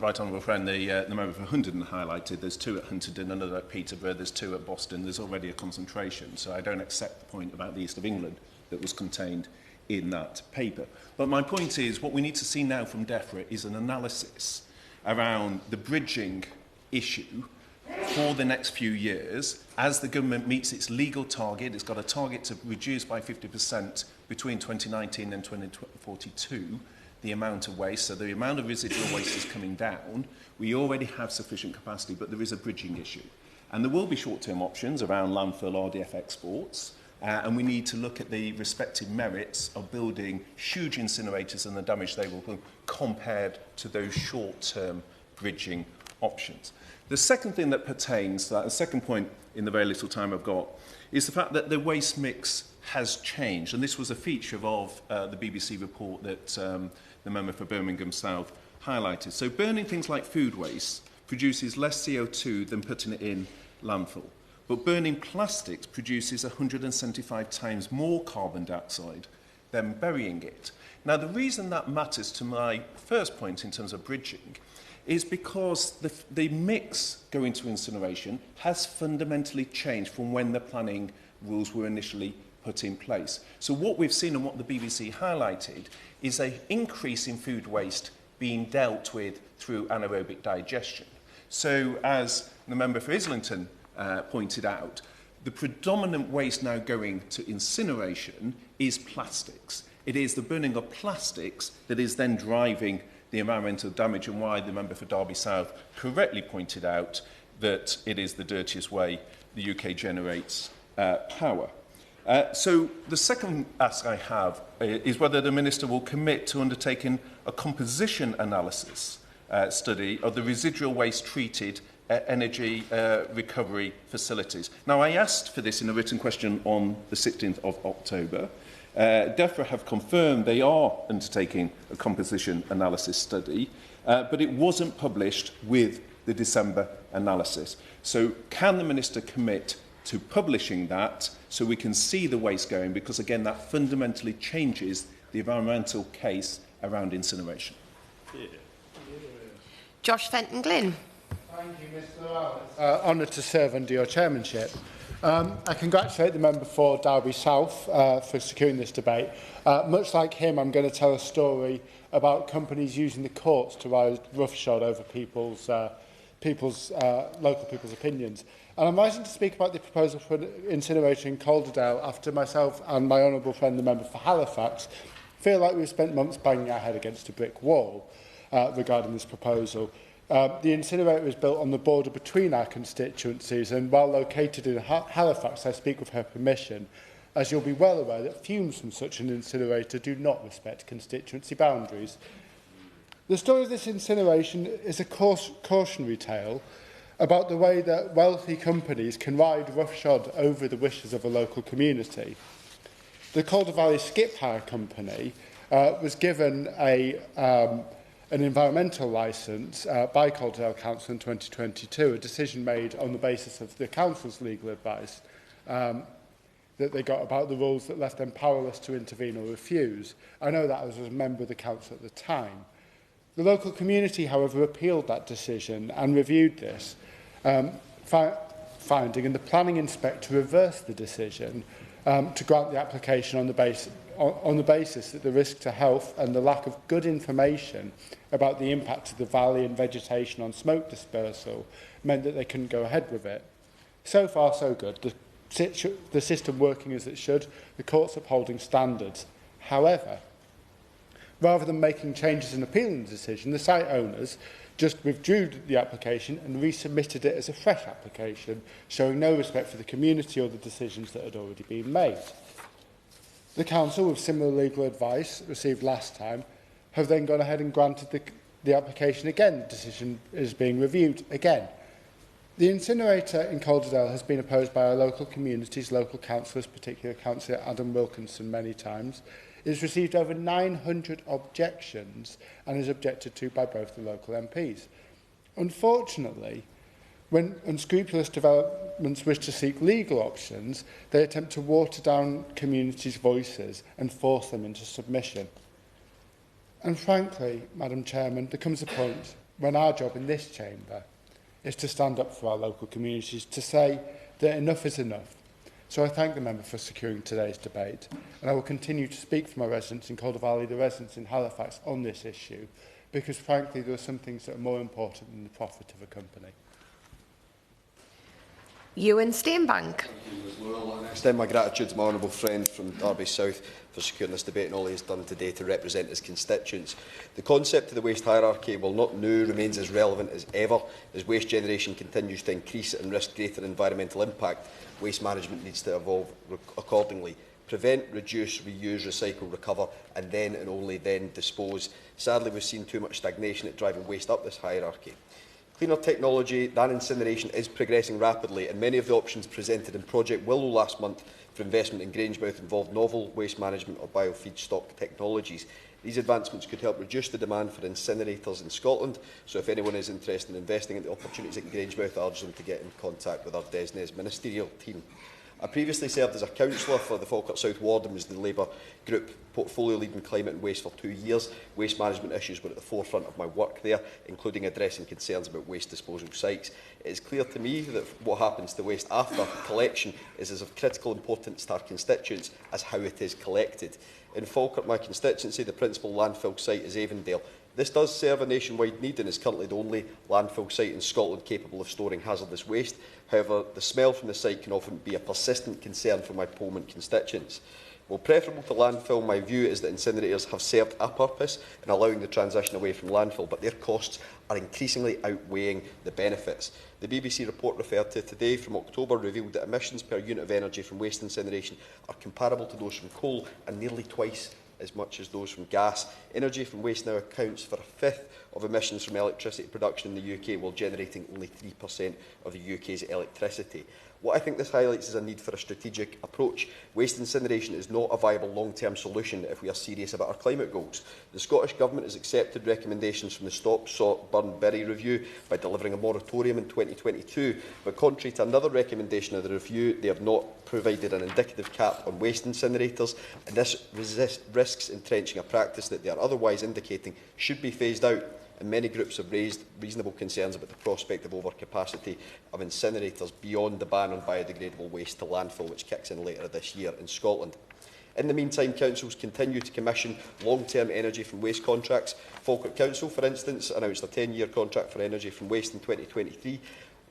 right honourable friend, the member for Hunterdon highlighted, there's 2 at Hunterdon, another at Peterborough, there's 2 at Boston. There's already a concentration. So I don't accept the point about the East of England that was contained in that paper. But my point is, what we need to see now from DEFRA is an analysis around the bridging issue for the next few years. As the government meets its legal target, it's got a target to reduce by 50% between 2019 and 2042 the amount of waste. So the amount of residual waste is coming down. We already have sufficient capacity, but there is a bridging issue. And there will be short-term options around landfill RDF exports, and we need to look at the respective merits of building huge incinerators and the damage they will do compared to those short-term bridging options. The second thing that pertains to that, the second point in the very little time I've got, is the fact that the waste mix has changed. And this was a feature of the BBC report that the member for Birmingham South highlighted. So burning things like food waste produces less CO2 than putting it in landfill. But burning plastics produces 175 times more carbon dioxide than burying it. Now, the reason that matters to my first point in terms of bridging is because the mix going to incineration has fundamentally changed from when the planning rules were initially put in place. So what we've seen and what the BBC highlighted is an increase in food waste being dealt with through anaerobic digestion. So as the member for Islington pointed out, the predominant waste now going to incineration is plastics. It is the burning of plastics that is then driving the environmental damage, and why the member for Derby South correctly pointed out that it is the dirtiest way the UK generates power. So the second ask I have is whether the Minister will commit to undertaking a composition analysis study of the residual waste treated energy recovery facilities. Now, I asked for this in a written question on the 16th of October. DEFRA have confirmed they are undertaking a composition analysis study, but it wasn't published with the December analysis. So can the Minister commit to publishing that so we can see the waste going? Because, again, that fundamentally changes the environmental case around incineration. Josh Fenton-Glynn. Thank you, Mr Lawrence. Honoured to serve under your chairmanship. I congratulate the member for Derby South for securing this debate. Much like him, I'm going to tell a story about companies using the courts to ride roughshod over local people's opinions. And I'm rising to speak about the proposal for an incinerator in Calderdale after myself and my honourable friend, the member for Halifax, feel like we've spent months banging our head against a brick wall regarding this proposal. The incinerator is built on the border between our constituencies, and while located in Halifax, I speak with her permission, as you'll be well aware that fumes from such an incinerator do not respect constituency boundaries. The story of this incineration is a cautionary tale about the way that wealthy companies can ride roughshod over the wishes of a local community. The Calder Valley Skip Hire Company was given an environmental licence by Calderdale Council in 2022, a decision made on the basis of the Council's legal advice that they got about the rules that left them powerless to intervene or refuse. I know that as a member of the Council at the time. The local community, however, appealed that decision and reviewed this, finding, and the planning inspector reversed the decision to grant the application on the basis that the risk to health and the lack of good information about the impact of the valley and vegetation on smoke dispersal meant that they couldn't go ahead with it. So far, so good. The system working as it should, the courts upholding standards. However, rather than making changes and appealing the decision, the site owners just withdrew the application and resubmitted it as a fresh application, showing no respect for the community or the decisions that had already been made. The Council, with similar legal advice received last time, have then gone ahead and granted the application again. The decision is being reviewed again. The incinerator in Calderdale has been opposed by our local communities, local councillors, particularly Councillor Adam Wilkinson many times. It has received over 900 objections and is objected to by both the local MPs. Unfortunately, when unscrupulous developments wish to seek legal options, they attempt to water down communities' voices and force them into submission. And frankly, Madam Chairman, there comes a point when our job in this chamber is to stand up for our local communities, to say that enough is enough. So I thank the member for securing today's debate, and I will continue to speak for my residents in Calder Valley, the residents in Halifax, on this issue, because frankly there are some things that are more important than the profit of a company. Ewan Steenbank. I extend my gratitude to my honourable friend from Derby South for securing this debate and all he has done today to represent his constituents. The concept of the waste hierarchy, while not new, remains as relevant as ever. As waste generation continues to increase and risk greater environmental impact, waste management needs to evolve accordingly. Prevent, reduce, reuse, recycle, recover, and then and only then dispose. Sadly, we've seen too much stagnation at driving waste up this hierarchy. Cleaner technology than incineration is progressing rapidly, and many of the options presented in Project Willow last month for investment in Grangemouth involved novel waste management or biofeedstock technologies. These advancements could help reduce the demand for incinerators in Scotland, so if anyone is interested in investing in the opportunities at Grangemouth, I urge them to get in contact with our DESNE's ministerial team. I previously served as a councillor for the Falkirk South Ward and was the Labour Group portfolio lead in climate and waste for 2 years. Waste management issues were at the forefront of my work there, including addressing concerns about waste disposal sites. It is clear to me that what happens to waste after collection is as of critical importance to our constituents as how it is collected. In Falkirk, my constituency, the principal landfill site is Avondale. This does serve a nationwide need and is currently the only landfill site in Scotland capable of storing hazardous waste. However, the smell from the site can often be a persistent concern for my Pullman constituents. While preferable to landfill, my view is that incinerators have served a purpose in allowing the transition away from landfill, but their costs are increasingly outweighing the benefits. The BBC report referred to today from October revealed that emissions per unit of energy from waste incineration are comparable to those from coal and nearly twice as much as those from gas. Energy from waste now accounts for a fifth of emissions from electricity production in the UK, while generating only 3% of the UK's electricity. What I think this highlights is a need for a strategic approach. Waste incineration is not a viable long-term solution if we are serious about our climate goals. The Scottish Government has accepted recommendations from the Stop, Sort, Burn, Bury review by delivering a moratorium in 2022, but contrary to another recommendation of the review, they have not provided an indicative cap on waste incinerators, and this risks entrenching a practice that they are otherwise indicating should be phased out. And many groups have raised reasonable concerns about the prospect of overcapacity of incinerators beyond the ban on biodegradable waste to landfill, which kicks in later this year in Scotland. In the meantime, councils continue to commission long-term energy from waste contracts. Falkirk Council, for instance, announced a 10-year contract for energy from waste in 2023.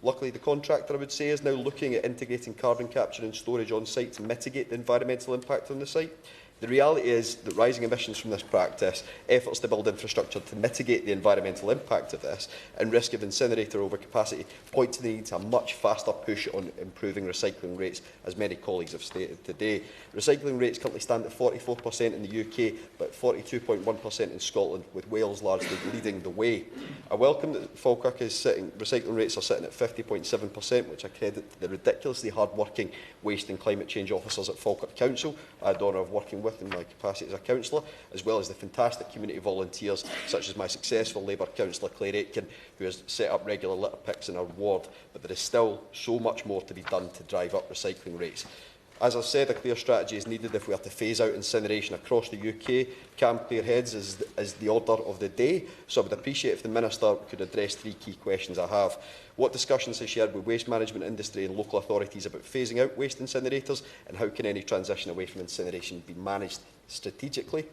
Luckily, the contractor, I would say, is now looking at integrating carbon capture and storage on site to mitigate the environmental impact on the site. The reality is that rising emissions from this practice, efforts to build infrastructure to mitigate the environmental impact of this, and risk of incinerator overcapacity point to the need to a much faster push on improving recycling rates, as many colleagues have stated today. Recycling rates currently stand at 44% in the UK, but 42.1% in Scotland, with Wales largely leading the way. I welcome that Falkirk recycling rates are sitting at 50.7%, which I credit to the ridiculously hard-working waste and climate change officers at Falkirk Council. I had the honour of working with in my capacity as a councillor, as well as the fantastic community volunteers such as my successful Labour councillor Claire Aitken, who has set up regular litter picks in our ward. But there is still so much more to be done to drive up recycling rates. As I said, a clear strategy is needed if we are to phase out incineration across the UK. Camp clear heads is the order of the day, so I would appreciate if the Minister could address three key questions I have. What discussions has she had with waste management industry and local authorities about phasing out waste incinerators, and how can any transition away from incineration be managed strategically?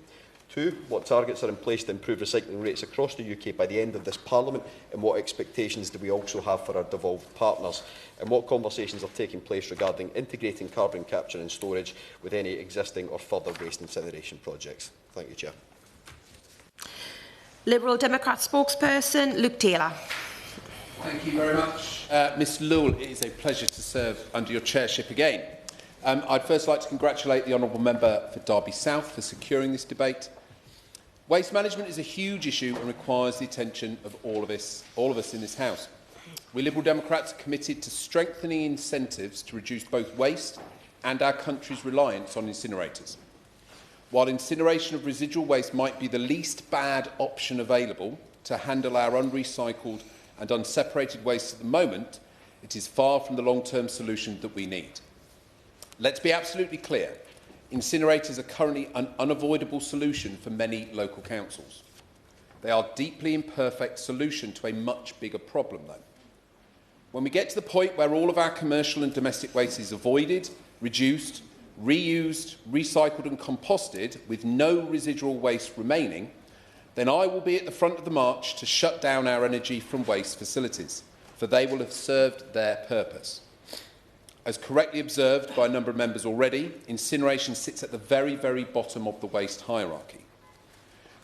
2. What targets are in place to improve recycling rates across the UK by the end of this Parliament, and what expectations do we also have for our devolved partners? And what conversations are taking place regarding integrating carbon capture and storage with any existing or further waste incineration projects? Thank you, Chair. Liberal Democrat spokesperson, Luke Taylor. Thank you very much. Ms Lowell, it is a pleasure to serve under your chairship again. I'd first like to congratulate the Honourable Member for Derby South for securing this debate. Waste management is a huge issue and requires the attention of all of us in this House. We Liberal Democrats are committed to strengthening incentives to reduce both waste and our country's reliance on incinerators. While incineration of residual waste might be the least bad option available to handle our unrecycled and unseparated waste at the moment, it is far from the long-term solution that we need. Let's be absolutely clear. Incinerators are currently an unavoidable solution for many local councils. They are a deeply imperfect solution to a much bigger problem, though. When we get to the point where all of our commercial and domestic waste is avoided, reduced, reused, recycled and composted with no residual waste remaining, then I will be at the front of the march to shut down our energy from waste facilities, for they will have served their purpose. As correctly observed by a number of members already, incineration sits at the very, very bottom of the waste hierarchy.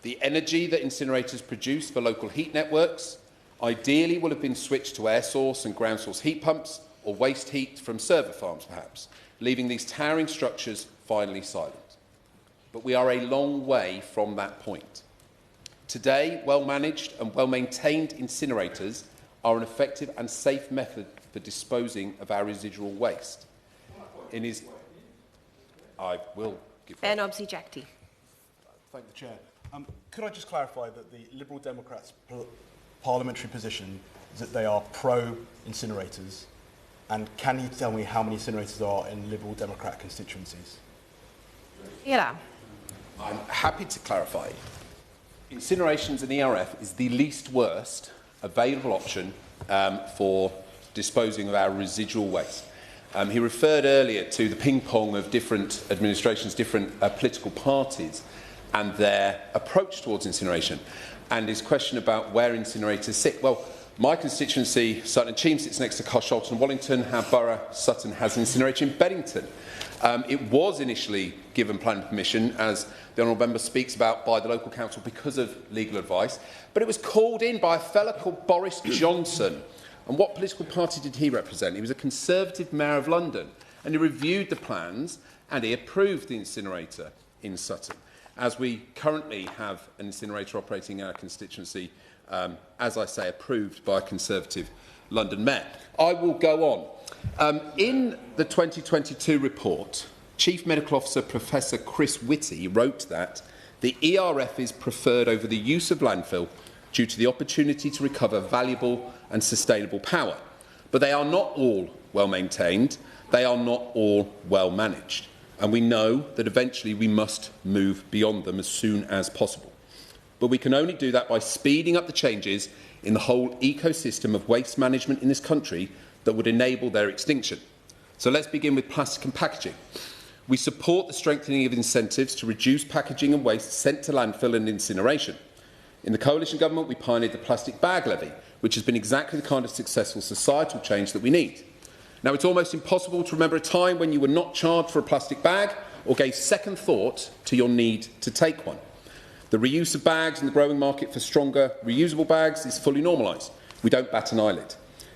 The energy that incinerators produce for local heat networks ideally will have been switched to air source and ground source heat pumps or waste heat from server farms, perhaps, leaving these towering structures finally silent. But we are a long way from that point. Today, well-managed and well-maintained incinerators are an effective and safe method for disposing of our residual waste. I will give Ben Obsi-Jecti. Thank the Chair. Could I just clarify that the Liberal Democrats' parliamentary position is that they are pro-incinerators, and can you tell me how many incinerators there are in Liberal Democrat constituencies? Yeah. I'm happy to clarify. Incinerations in the ERF is the least worst available option for disposing of our residual waste. He referred earlier to the ping-pong of different administrations, different political parties and their approach towards incineration, and his question about where incinerators sit. Well, my constituency, Sutton and Cheam, sits next to Carshalton and Wallington. Our borough, Sutton, has an incinerator in Beddington. It was initially given planning permission, as the Honourable Member speaks about, by the local council because of legal advice, but it was called in by a fellow called Boris Johnson. And what political party did he represent? He was a Conservative Mayor of London, and he reviewed the plans and he approved the incinerator in Sutton. As we currently have an incinerator operating in our constituency, as I say, approved by a Conservative London Mayor. I will go on. In the 2022 report, Chief Medical Officer Professor Chris Whitty wrote that the ERF is preferred over the use of landfill due to the opportunity to recover valuable and sustainable power. But they are not all well maintained, they are not all well managed. And we know that eventually we must move beyond them as soon as possible. But we can only do that by speeding up the changes in the whole ecosystem of waste management in this country that would enable their extinction. So let's begin with plastic and packaging. We support the strengthening of incentives to reduce packaging and waste sent to landfill and incineration. In the coalition government, we pioneered the plastic bag levy, which has been exactly the kind of successful societal change that we need. Now, it's almost impossible to remember a time when you were not charged for a plastic bag or gave second thought to your need to take one. The reuse of bags and the growing market for stronger reusable bags is fully normalised. We don't bat an eyelid.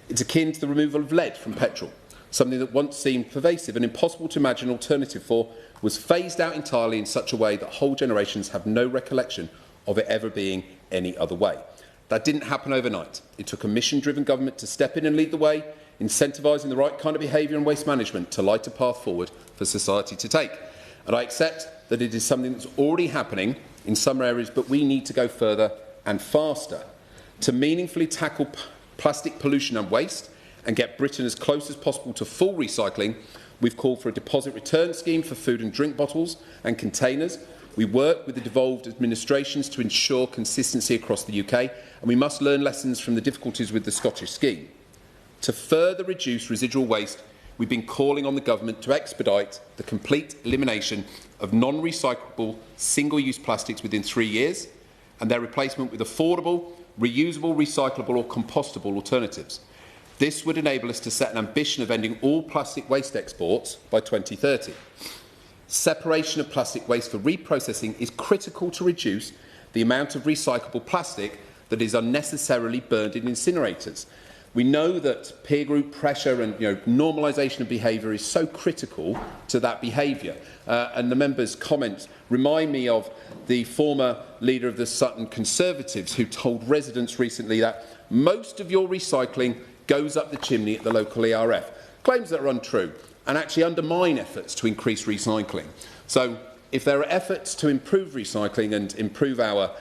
It's akin to the removal of lead from petrol, something that once seemed pervasive and impossible to imagine an alternative for, was phased out entirely in such a way that whole generations have no recollection of it ever being any other way. That didn't happen overnight. It took a mission-driven government to step in and lead the way, incentivising the right kind of behaviour and waste management to light a path forward for society to take. And I accept that it is something that's already happening in some areas, but we need to go further and faster. To meaningfully tackle plastic pollution and waste and get Britain as close as possible to full recycling, we've called for a deposit return scheme for food and drink bottles and containers. We work with the devolved administrations to ensure consistency across the UK, and we must learn lessons from the difficulties with the Scottish scheme. To further reduce residual waste, we've been calling on the government to expedite the complete elimination of non-recyclable single-use plastics within 3 years and their replacement with affordable, reusable, recyclable or compostable alternatives. This would enable us to set an ambition of ending all plastic waste exports by 2030. Separation of plastic waste for reprocessing is critical to reduce the amount of recyclable plastic that is unnecessarily burned in incinerators. We know that peer group pressure and normalisation of behaviour is so critical to that behaviour. And the members' comments remind me of the former leader of the Sutton Conservatives, who told residents recently that most of your recycling goes up the chimney at the local ERF. Claims that are untrue and actually undermine efforts to increase recycling. So if there are efforts to improve recycling and improve our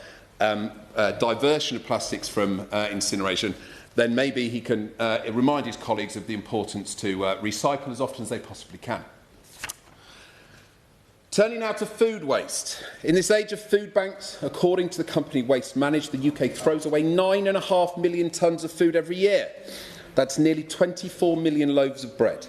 diversion of plastics from incineration, then maybe he can remind his colleagues of the importance to recycle as often as they possibly can. Turning now to food waste. In this age of food banks, according to the company Waste Managed, the UK throws away 9.5 million tonnes of food every year. That's nearly 24 million loaves of bread.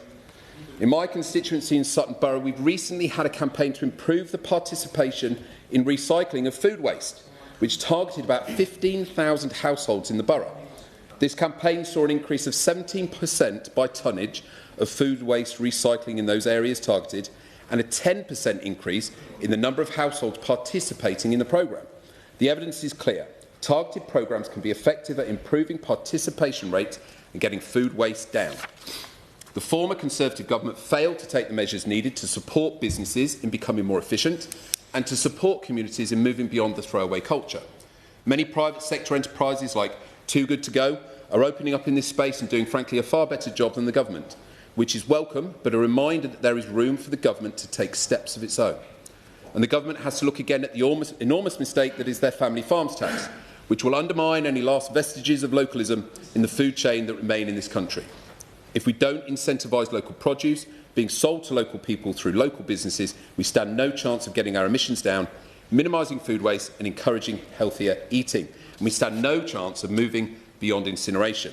In my constituency in Sutton Borough, we've recently had a campaign to improve the participation in recycling of food waste, which targeted about 15,000 households in the borough. This campaign saw an increase of 17% by tonnage of food waste recycling in those areas targeted, and a 10% increase in the number of households participating in the programme. The evidence is clear. Targeted programmes can be effective at improving participation rates and getting food waste down. The former Conservative government failed to take the measures needed to support businesses in becoming more efficient and to support communities in moving beyond the throwaway culture. Many private sector enterprises like Too Good To Go are opening up in this space and doing, frankly, a far better job than the government, which is welcome, but a reminder that there is room for the government to take steps of its own. And the government has to look again at the enormous mistake that is their family farms tax, which will undermine any last vestiges of localism in the food chain that remain in this country. If we don't incentivise local produce being sold to local people through local businesses, we stand no chance of getting our emissions down, minimising food waste and encouraging healthier eating. And we stand no chance of moving beyond incineration.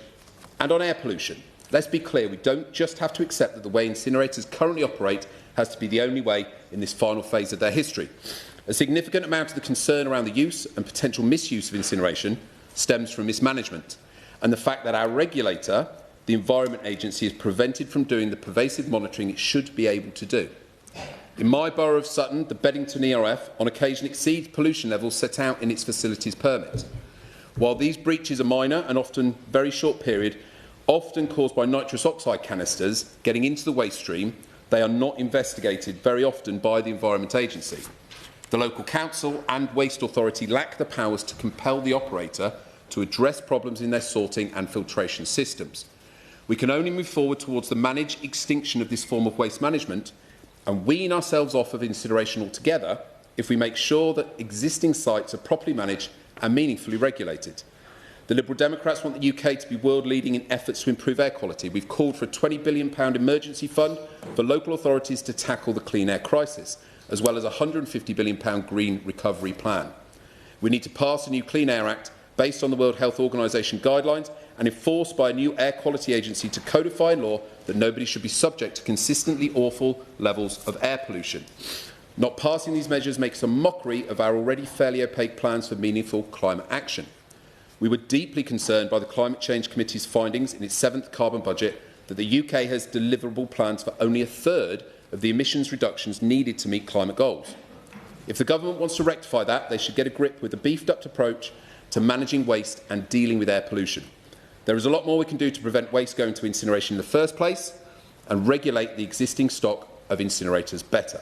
And on air pollution, let's be clear, we don't just have to accept that the way incinerators currently operate has to be the only way in this final phase of their history. A significant amount of the concern around the use and potential misuse of incineration stems from mismanagement and the fact that our regulator, the Environment Agency, is prevented from doing the pervasive monitoring it should be able to do. In my borough of Sutton, the Beddington ERF on occasion exceeds pollution levels set out in its facilities permit. While these breaches are minor and often very short period, often caused by nitrous oxide canisters getting into the waste stream, they are not investigated very often by the Environment Agency. The local council and waste authority lack the powers to compel the operator to address problems in their sorting and filtration systems. We can only move forward towards the managed extinction of this form of waste management and wean ourselves off of incineration altogether if we make sure that existing sites are properly managed and meaningfully regulated. The Liberal Democrats want the UK to be world-leading in efforts to improve air quality. We've called for a £20 billion emergency fund for local authorities to tackle the clean air crisis, as well as a £150 billion green recovery plan. We need to pass a new Clean Air Act based on the World Health Organisation guidelines and enforced by a new air quality agency to codify law that nobody should be subject to consistently awful levels of air pollution. Not passing these measures makes a mockery of our already fairly opaque plans for meaningful climate action. We were deeply concerned by the Climate Change Committee's findings in its 7th carbon budget that the UK has deliverable plans for only a third of the emissions reductions needed to meet climate goals. If the government wants to rectify that, they should get a grip with a beefed-up approach to managing waste and dealing with air pollution. There is a lot more we can do to prevent waste going to incineration in the first place and regulate the existing stock of incinerators better.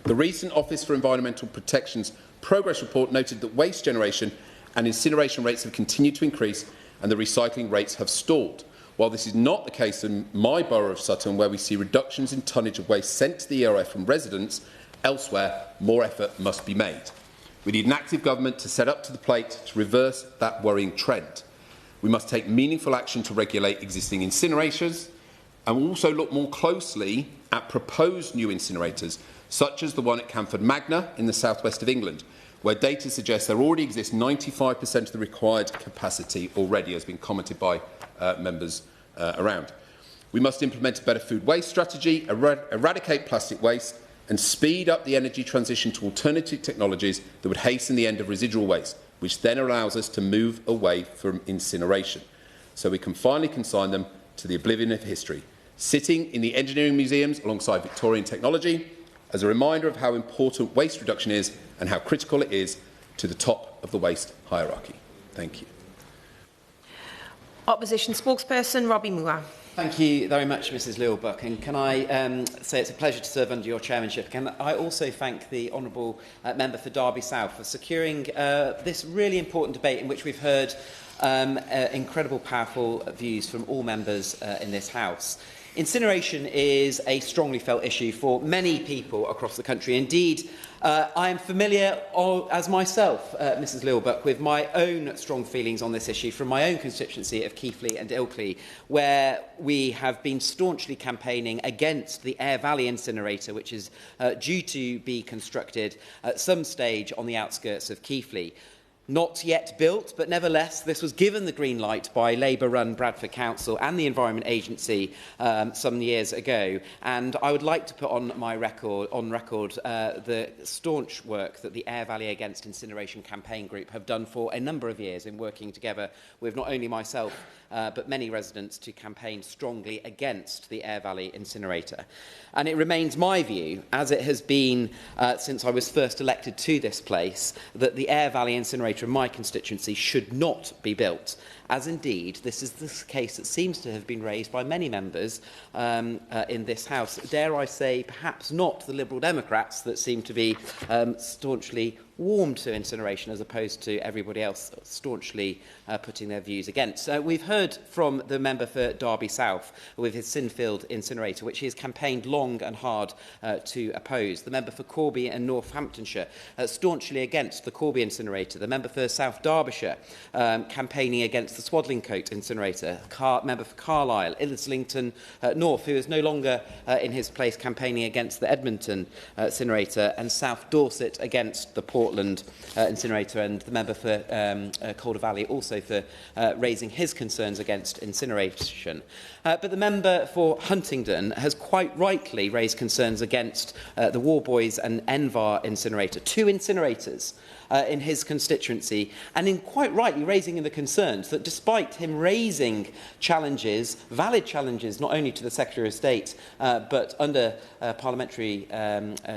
The recent Office for Environmental Protection's progress report noted that waste generation and incineration rates have continued to increase and the recycling rates have stalled. While this is not the case in my borough of Sutton, where we see reductions in tonnage of waste sent to the ERF from residents, elsewhere more effort must be made. We need an active government to set up to the plate to reverse that worrying trend. We must take meaningful action to regulate existing incinerators and also look more closely at proposed new incinerators, such as the one at Camford Magna in the southwest of England, where data suggests there already exists 95% of the required capacity already, as has been commented by members around. We must implement a better food waste strategy, eradicate plastic waste and speed up the energy transition to alternative technologies that would hasten the end of residual waste, which then allows us to move away from incineration, so we can finally consign them to the oblivion of history, sitting in the engineering museums alongside Victorian technology, as a reminder of how important waste reduction is and how critical it is to the top of the waste hierarchy. Thank you. Opposition spokesperson Robbie Moore. Thank you very much, Mrs Lilbuck. And can I say it's a pleasure to serve under your chairmanship. Can I also thank the honourable member for Derby South for securing this really important debate in which we've heard incredible, powerful views from all members in this House. Incineration is a strongly felt issue for many people across the country. Indeed, I am familiar, as myself, Mrs Lilbuck, with my own strong feelings on this issue from my own constituency of Keighley and Ilkley, where we have been staunchly campaigning against the Aire Valley incinerator, which is due to be constructed at some stage on the outskirts of Keighley. Not yet built, but nevertheless, this was given the green light by Labour-run Bradford Council and the Environment Agency some years ago. And I would like to put on record the staunch work that the Aire Valley Against Incineration Campaign Group have done for a number of years in working together with not only myself, but many residents to campaign strongly against the Aire Valley incinerator. And it remains my view, as it has been since I was first elected to this place, that the Aire Valley incinerator in my constituency should not be built, as indeed this is the case that seems to have been raised by many members in this House. Dare I say, perhaps not the Liberal Democrats that seem to be staunchly warm to incineration as opposed to everybody else staunchly putting their views against. We've heard from the member for Derby South with his Sinfield incinerator, which he has campaigned long and hard to oppose. The member for Corby and Northamptonshire staunchly against the Corby incinerator. The member for South Derbyshire campaigning against the Swadlincote incinerator. Member for Carlisle, Islington North, who is no longer in his place campaigning against the Edmonton incinerator, and South Dorset against the Portland incinerator, and the member for Calder Valley also for raising his concerns against incineration. But the member for Huntingdon has quite rightly raised concerns against the Warboys and Envar incinerator, two incinerators in his constituency, and in quite rightly raising the concerns that despite him raising challenges, valid challenges, not only to the Secretary of State, but under parliamentary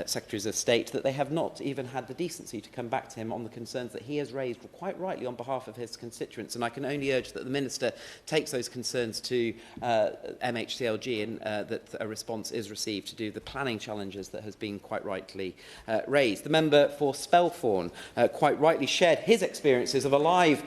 Secretaries of State, that they have not even had the decency to come back to him on the concerns that he has raised quite rightly on behalf of his constituents. And I can only urge that the Minister takes those concerns to MHCLG and that a response is received to do the planning challenges that has been quite rightly raised. The member for Spelthorne quite rightly shared his experiences of a live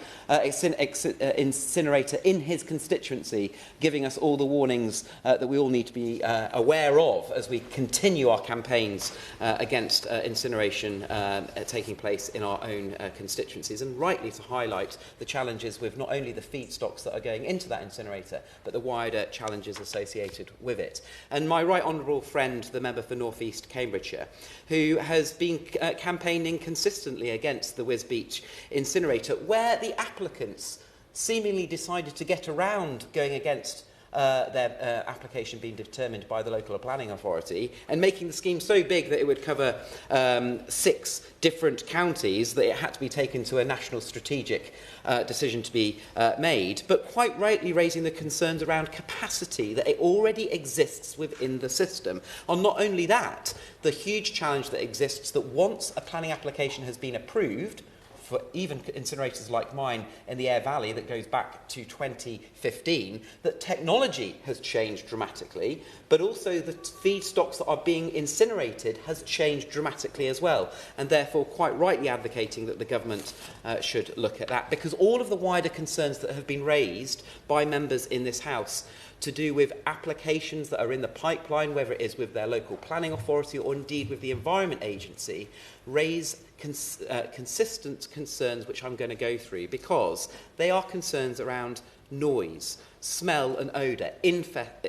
incinerator in his constituency, giving us all the warnings that we all need to be aware of as we continue our campaigns against incineration taking place in our own constituencies, and rightly to highlight the challenges with not only the feedstocks that are going into that incinerator, but the wider challenges associated with it. And my right honourable friend, the member for North East Cambridgeshire, who has been campaigning consistently against the Wisbech incinerator, where the applicants seemingly decided to get around going against their application being determined by the local planning authority, and making the scheme so big that it would cover 6 different counties that it had to be taken to a national strategic decision to be made, but quite rightly raising the concerns around capacity that it already exists within the system. And not only that, the huge challenge that exists that once a planning application has been approved, for even incinerators like mine in the Aire Valley that goes back to 2015, that technology has changed dramatically, but also the feedstocks that are being incinerated has changed dramatically as well, and therefore quite rightly advocating that the government should look at that, because all of the wider concerns that have been raised by members in this House to do with applications that are in the pipeline, whether it is with their local planning authority or indeed with the Environment Agency, raise consistent concerns which I'm going to go through, because they are concerns around noise, smell and odour, insect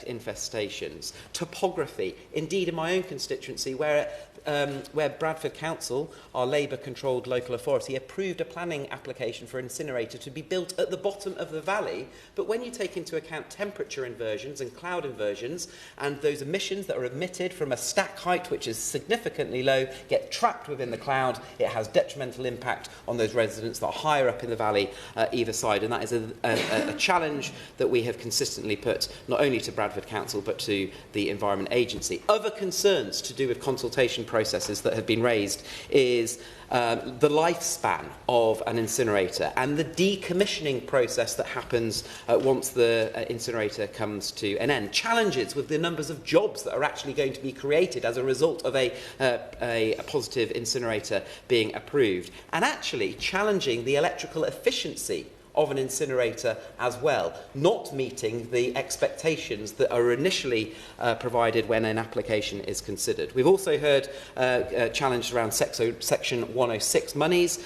infestations, topography. Indeed, in my own constituency, where Bradford Council, our Labour-controlled local authority, approved a planning application for an incinerator to be built at the bottom of the valley, but when you take into account temperature inversions and cloud inversions, and those emissions that are emitted from a stack height which is significantly low get trapped within the cloud, it has detrimental impact on those residents that are higher up in the valley either side, and that is a challenge that we have consistently put not only to Bradford Council but to the Environment Agency. Other concerns to do with consultation processes that have been raised is the lifespan of an incinerator and the decommissioning process that happens once the incinerator comes to an end. Challenges with the numbers of jobs that are actually going to be created as a result of a positive incinerator being approved, and actually challenging the electrical efficiency of an incinerator as well, not meeting the expectations that are initially provided when an application is considered. We've also heard challenges around Section 106 monies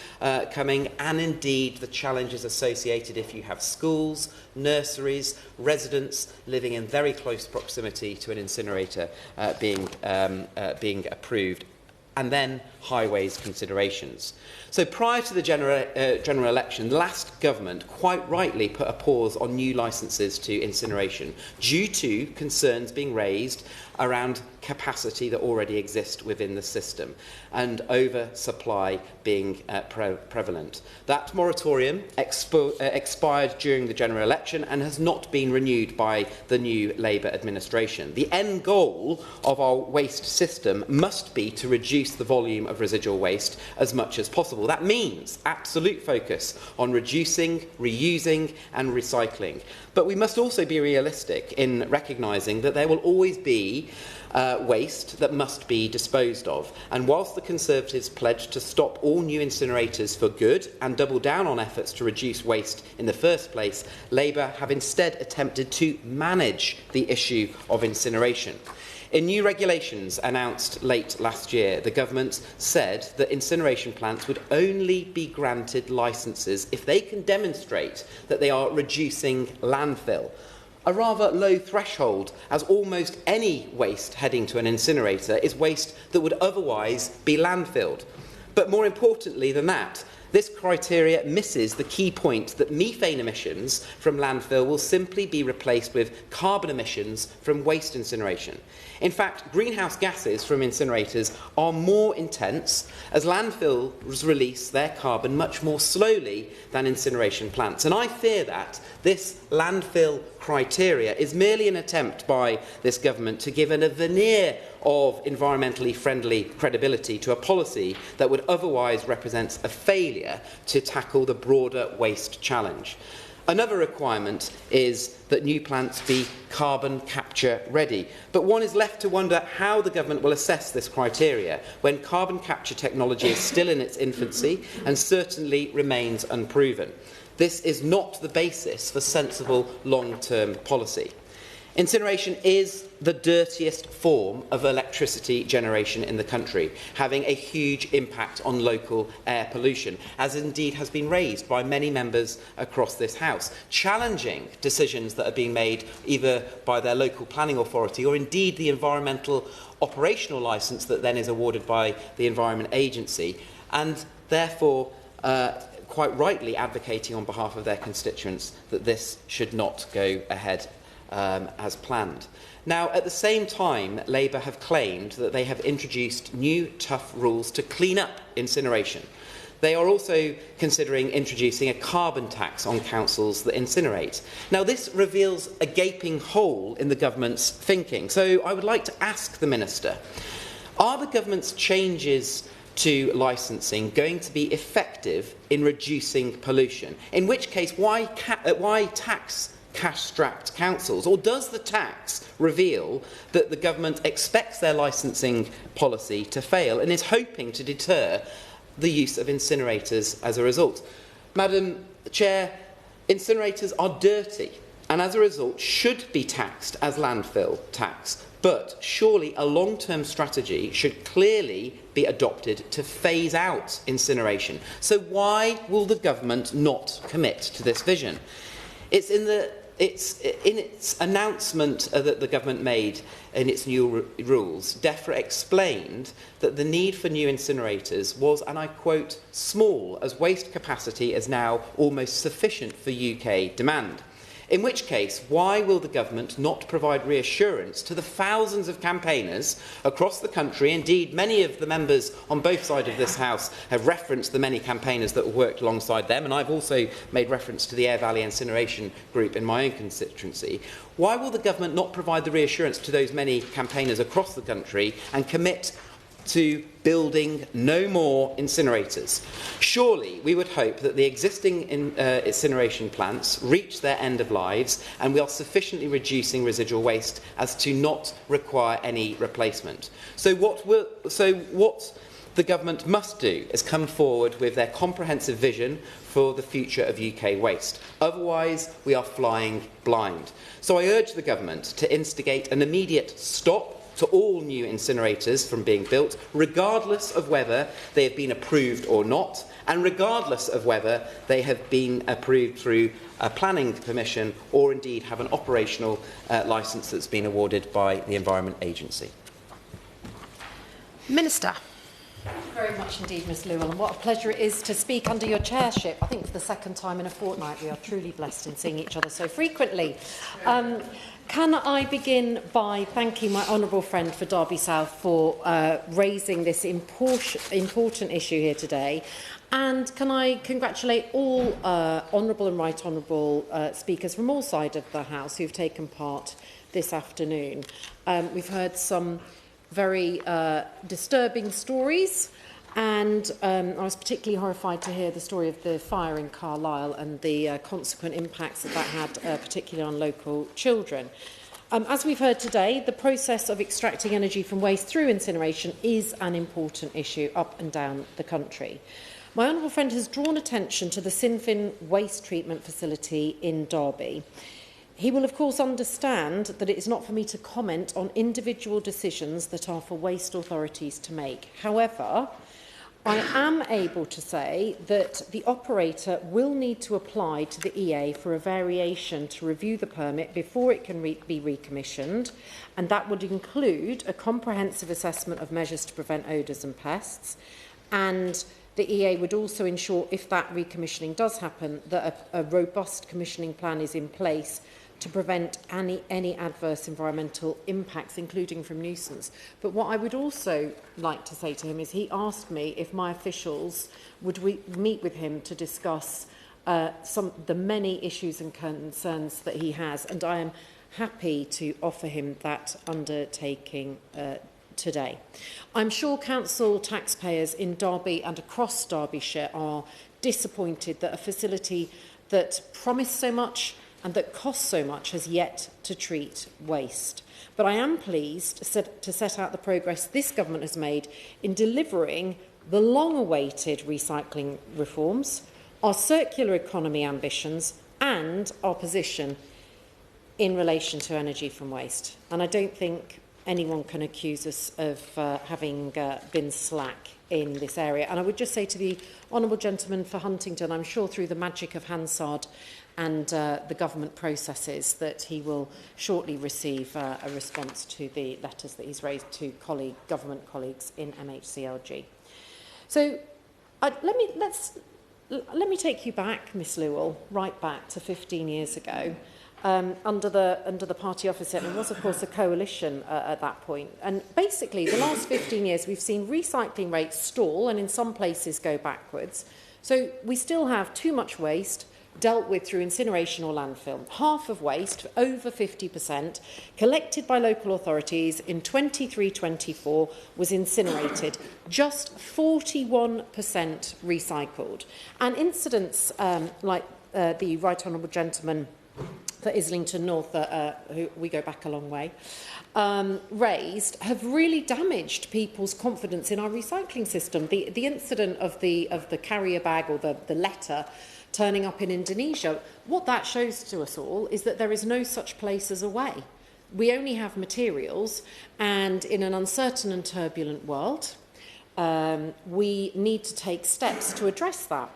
coming, and indeed the challenges associated if you have schools, nurseries, residents living in very close proximity to an incinerator being approved, and then highways considerations. So prior to the general election, the last government quite rightly put a pause on new licences to incineration due to concerns being raised around capacity that already exists within the system and oversupply being prevalent. That moratorium expired during the general election and has not been renewed by the new Labour administration. The end goal of our waste system must be to reduce the volume of residual waste as much as possible. That means absolute focus on reducing, reusing and recycling. But we must also be realistic in recognising that there will always be waste that must be disposed of. And whilst the Conservatives pledged to stop all new incinerators for good and double down on efforts to reduce waste in the first place, Labour have instead attempted to manage the issue of incineration. In new regulations announced late last year, the government said that incineration plants would only be granted licences if they can demonstrate that they are reducing landfill. A rather low threshold, as almost any waste heading to an incinerator is waste that would otherwise be landfilled. But more importantly than that, this criteria misses the key point that methane emissions from landfill will simply be replaced with carbon emissions from waste incineration. In fact, greenhouse gases from incinerators are more intense as landfills release their carbon much more slowly than incineration plants. And I fear that this landfill criteria is merely an attempt by this government to give a veneer of environmentally friendly credibility to a policy that would otherwise represent a failure to tackle the broader waste challenge. Another requirement is that new plants be carbon capture ready. But one is left to wonder how the government will assess this criteria when carbon capture technology is still in its infancy and certainly remains unproven. This is not the basis for sensible long-term policy. Incineration is the dirtiest form of electricity generation in the country, having a huge impact on local air pollution, as indeed has been raised by many members across this House, challenging decisions that are being made either by their local planning authority or indeed the environmental operational licence that then is awarded by the Environment Agency, and therefore quite rightly advocating on behalf of their constituents that this should not go ahead as planned. Now, at the same time, Labour have claimed that they have introduced new tough rules to clean up incineration. They are also considering introducing a carbon tax on councils that incinerate. Now, this reveals a gaping hole in the government's thinking. So I would like to ask the Minister, are the government's changes to licensing going to be effective in reducing pollution? In which case, why tax cash-strapped councils? Or does the tax reveal that the government expects their licensing policy to fail and is hoping to deter the use of incinerators as a result? Madam Chair, incinerators are dirty and as a result should be taxed as landfill tax. But surely a long-term strategy should clearly be adopted to phase out incineration. So why will the government not commit to this vision? It's in its announcement that the government made in its new rules, DEFRA explained that the need for new incinerators was, and I quote, small, as waste capacity is now almost sufficient for UK demand. In which case, why will the government not provide reassurance to the thousands of campaigners across the country? Indeed, many of the members on both sides of this House have referenced the many campaigners that worked alongside them, and I've also made reference to the Air Valley Incineration Group in my own constituency. Why will the government not provide the reassurance to those many campaigners across the country and commit to building no more incinerators? Surely we would hope that the existing incineration plants reach their end of lives and we are sufficiently reducing residual waste as to not require any replacement. So what the government must do is come forward with their comprehensive vision for the future of UK waste. Otherwise, we are flying blind. So I urge the government to instigate an immediate stop to all new incinerators from being built, regardless of whether they have been approved or not, and regardless of whether they have been approved through a planning permission or indeed have an operational licence that's been awarded by the Environment Agency. Minister. Thank you very much indeed, Ms Lewell, and what a pleasure it is to speak under your chairship. I think for the second time in a fortnight we are truly blessed in seeing each other so frequently. Can I begin by thanking my honourable friend for Derby South for raising this important issue here today, and can I congratulate all honourable and right honourable speakers from all sides of the House who've taken part this afternoon. We've heard some very disturbing stories, and I was particularly horrified to hear the story of the fire in Carlisle and the consequent impacts that had, particularly on local children. As we've heard today, the process of extracting energy from waste through incineration is an important issue up and down the country. My honourable friend has drawn attention to the Sinfin waste treatment facility in Derby. He will, of course, understand that it is not for me to comment on individual decisions that are for waste authorities to make. However, I am able to say that the operator will need to apply to the EA for a variation to review the permit before it can be recommissioned, and that would include a comprehensive assessment of measures to prevent odours and pests, and the EA would also ensure, if that recommissioning does happen, that a robust commissioning plan is in place to prevent any adverse environmental impacts, including from nuisance. But what I would also like to say to him is he asked me if my officials would meet with him to discuss the many issues and concerns that he has, and I am happy to offer him that undertaking today. I'm sure council taxpayers in Derby and across Derbyshire are disappointed that a facility that promised so much and that costs so much has yet to treat waste. But I am pleased to set out the progress this government has made in delivering the long-awaited recycling reforms, our circular economy ambitions and our position in relation to energy from waste. And I don't think anyone can accuse us of having been slack in this area. And I would just say to the honourable gentleman for Huntingdon, I'm sure through the magic of Hansard and the government processes that he will shortly receive a response to the letters that he's raised to government colleagues in MHCLG. So let me take you back, Miss Lewell, right back to 15 years ago. Under the party office, and it was, of course, a coalition at that point. And basically, the last 15 years, we've seen recycling rates stall and in some places go backwards. So we still have too much waste dealt with through incineration or landfill. Half of waste, over 50%, collected by local authorities in 23-24 was incinerated, just 41% recycled. And incidents like the Right Honourable Gentleman for Islington North, who we go back a long way, raised, have really damaged people's confidence in our recycling system. The incident of the carrier bag or the letter turning up in Indonesia, what that shows to us all is that there is no such place as a way. We only have materials, and in an uncertain and turbulent world, we need to take steps to address that.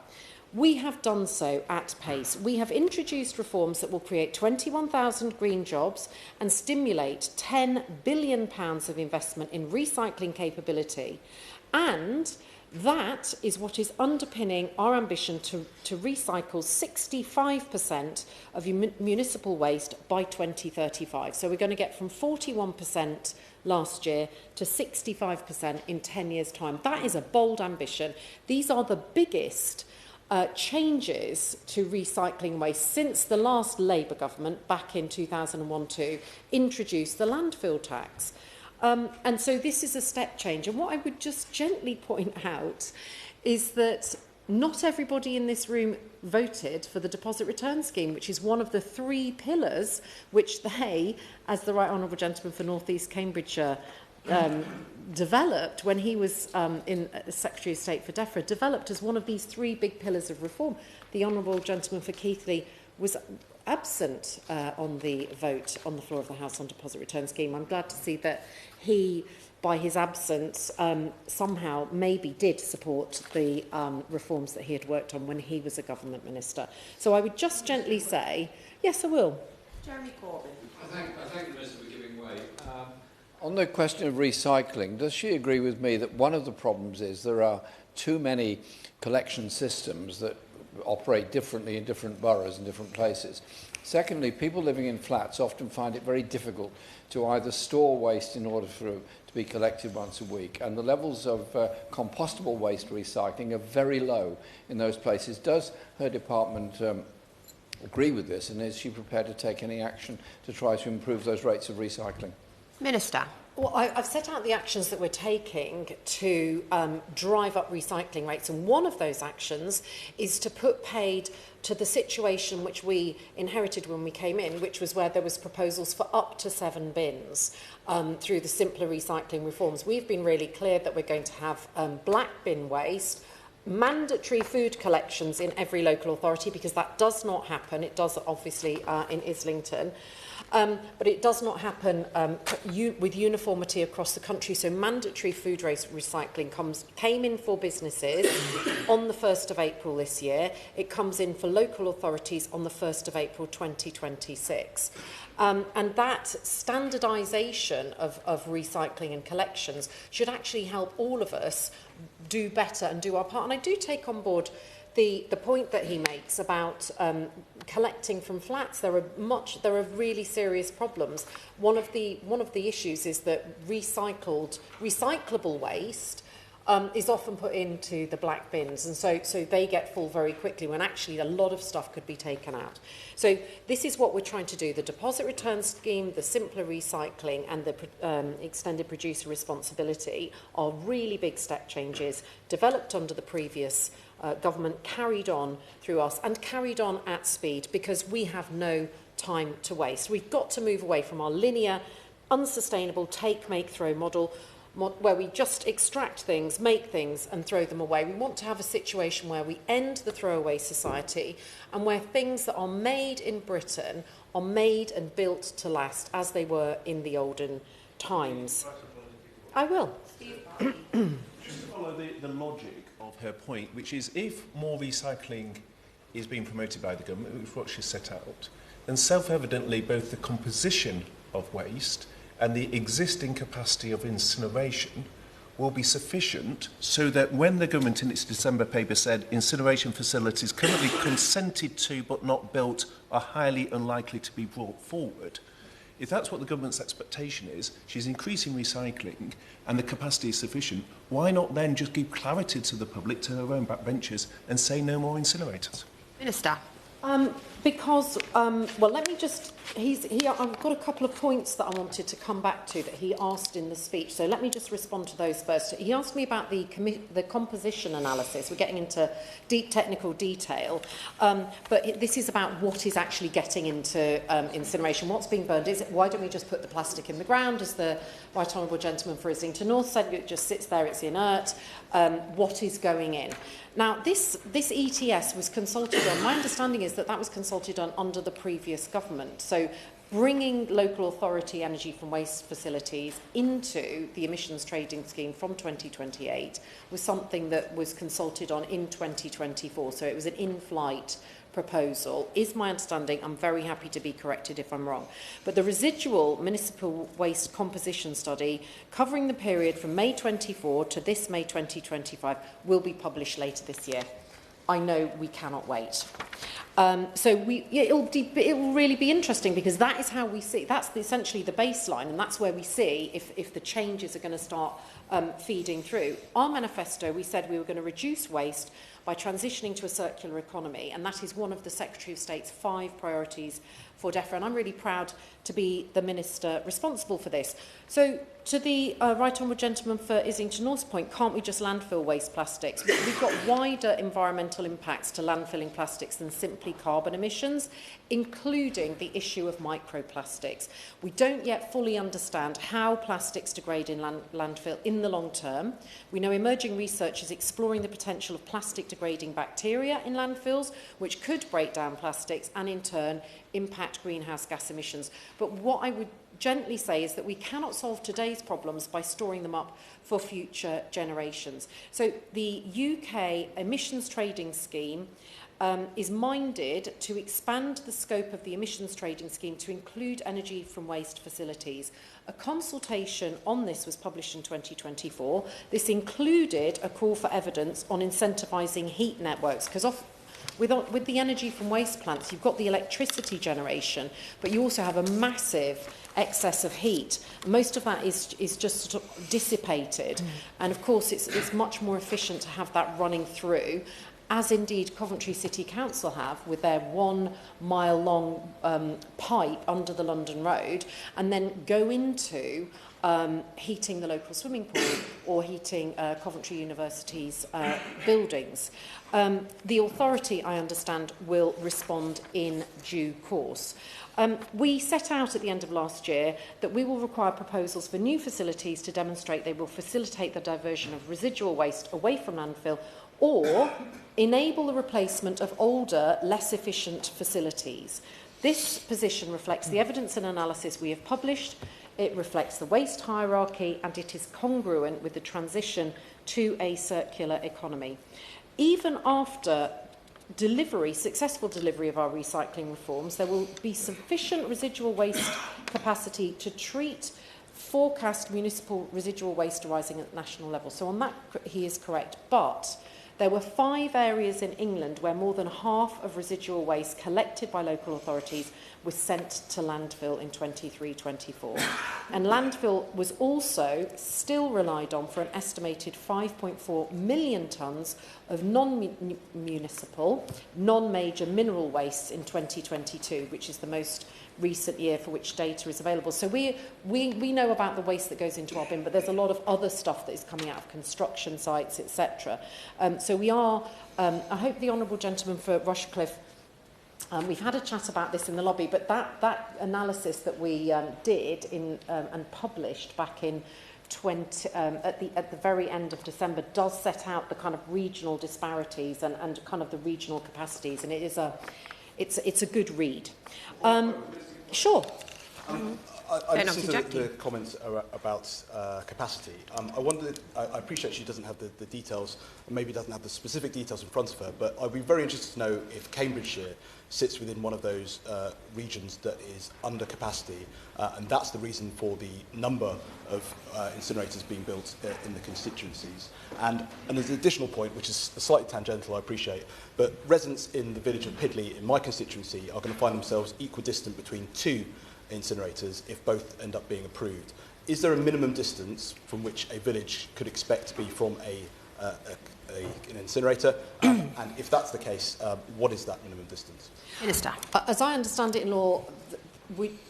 We have done so at pace. We have introduced reforms that will create 21,000 green jobs and stimulate £10 billion of investment in recycling capability. And that is what is underpinning our ambition to recycle 65% of municipal waste by 2035. So we're going to get from 41% last year to 65% in 10 years' time. That is a bold ambition. These are the biggest changes to recycling waste since the last Labour government back in 2001-2 introduced the landfill tax. And so this is a step change. And what I would just gently point out is that not everybody in this room voted for the deposit return scheme, which is one of the 3 pillars which they, as the Right Honourable Gentleman for North East Cambridgeshire, developed when he was in Secretary of State for DEFRA, developed as one of these 3 big pillars of reform. The Honourable Gentleman for Keighley was absent on the vote on the floor of the House on deposit return scheme. I'm glad to see that he, by his absence, somehow maybe did support the reforms that he had worked on when he was a government minister. So I would just gently say, yes, I will. Jeremy Corbyn. I thank the Minister for giving way. On the question of recycling, does she agree with me that one of the problems is there are too many collection systems that operate differently in different boroughs and different places? Secondly, people living in flats often find it very difficult to either store waste in order for it to be collected once a week, and the levels of compostable waste recycling are very low in those places. Does her department agree with this, and is she prepared to take any action to try to improve those rates of recycling? Minister. Well, I've set out the actions that we're taking to drive up recycling rates, and one of those actions is to put paid to the situation which we inherited when we came in, which was where there was proposals for up to 7 bins through the simpler recycling reforms. We've been really clear that we're going to have black bin waste, mandatory food collections in every local authority, because that does not happen. It does obviously in Islington. But it does not happen with uniformity across the country. So mandatory food waste recycling came in for businesses on the 1st of April this year. It comes in for local authorities on the 1st of April 2026. And that standardisation of recycling and collections should actually help all of us do better and do our part. And I do take on board the point that he makes about collecting from flats. There are really serious problems. One of the issues is that recyclable waste is often put into the black bins, and so they get full very quickly when actually a lot of stuff could be taken out. So this is what we're trying to do. The deposit return scheme, the simpler recycling, and the extended producer responsibility are really big step changes developed under the previous government, carried on through us, and carried on at speed, because we have no time to waste. We've got to move away from our linear, unsustainable take, make, throw model. where we just extract things, make things and throw them away. We want to have a situation where we end the throwaway society and where things that are made in Britain are made and built to last as they were in the olden times. I will. Just to follow the logic of her point, which is if more recycling is being promoted by the government, which is what she set out, then self-evidently both the composition of waste and the existing capacity of incineration will be sufficient so that when the government in its December paper said incineration facilities currently consented to but not built are highly unlikely to be brought forward, if that's what the government's expectation is, she's increasing recycling and the capacity is sufficient, why not then just give clarity to the public, to her own backbenchers, and say no more incinerators? Minister. Because, well, let me just, I've got a couple of points that I wanted to come back to that he asked in the speech. So let me just respond to those first. He asked me about the composition analysis. We're getting into deep technical detail. But this is about what is actually getting into incineration, what's being burned. Why don't we just put the plastic in the ground, as the Right Honourable Gentleman for Islington North said, it just sits there, it's inert. What is going in? Now, this ETS was consulted on. My understanding is that was consulted on under the previous government. So bringing local authority energy from waste facilities into the emissions trading scheme from 2028 was something that was consulted on in 2024. So it was an in-flight proposal, is my understanding. I'm very happy to be corrected if I'm wrong. But the residual municipal waste composition study covering the period from May 24 to this May 2025 will be published later this year. I know we cannot wait. So it'll really be interesting, because that is how we see, that's essentially the baseline, and that's where we see if the changes are going to start feeding through. Our manifesto, we said we were going to reduce waste by transitioning to a circular economy, and that is one of the Secretary of State's 5 priorities for DEFRA, and I'm really proud to be the Minister responsible for this. So, to the Right Honourable Gentleman for Islington North's point, can't we just landfill waste plastics? We've got wider environmental impacts to landfilling plastics than simply carbon emissions, including the issue of microplastics. We don't yet fully understand how plastics degrade in landfill in the long term. We know emerging research is exploring the potential of plastic degrading bacteria in landfills, which could break down plastics and in turn impact greenhouse gas emissions. But what I would gently say is that we cannot solve today's problems by storing them up for future generations. So the UK emissions trading scheme is minded to expand the scope of the emissions trading scheme to include energy from waste facilities. A consultation on this was published in 2024. This included a call for evidence on incentivising heat networks, because with the energy from waste plants, you've got the electricity generation, but you also have a massive excess of heat. Most of that is just sort of dissipated. And of course, it's much more efficient to have that running through, as indeed Coventry City Council have with their 1 mile long pipe under the London Road, and then go into heating the local swimming pool or heating Coventry University's buildings. The authority, I understand, will respond in due course. We set out at the end of last year that we will require proposals for new facilities to demonstrate they will facilitate the diversion of residual waste away from landfill or enable the replacement of older, less efficient facilities. This position reflects the evidence and analysis we have published. It reflects the waste hierarchy, and it is congruent with the transition to a circular economy. Even after successful delivery of our recycling reforms, there will be sufficient residual waste capacity to treat forecast municipal residual waste arising at national level. So on that, he is correct. But there were 5 areas in England where more than half of residual waste collected by local authorities was sent to landfill in 23-24. And landfill was also still relied on for an estimated 5.4 million tonnes of non-municipal, non-major mineral wastes in 2022, which is the most recent year for which data is available. So we know about the waste that goes into our bin, but there's a lot of other stuff that is coming out of construction sites, etc. So we are, I hope the Honourable Gentleman for Rushcliffe, we've had a chat about this in the lobby, but that analysis that we did and published back in at the very end of December does set out the kind of regional disparities and kind of the regional capacities, and it's a good read. Sure. I listened to the comments about capacity. I wondered, I appreciate she doesn't have the details, and maybe doesn't have the specific details in front of her, but I'd be very interested to know if Cambridgeshire sits within one of those regions that is under capacity, and that's the reason for the number of incinerators being built in the constituencies. And there's an additional point, which is slightly tangential, I appreciate, but residents in the village of Pidley, in my constituency, are going to find themselves equidistant between two incinerators if both end up being approved. Is there a minimum distance from which a village could expect to be from an incinerator? And if that's the case, what is that minimum distance? Minister. As I understand it in law,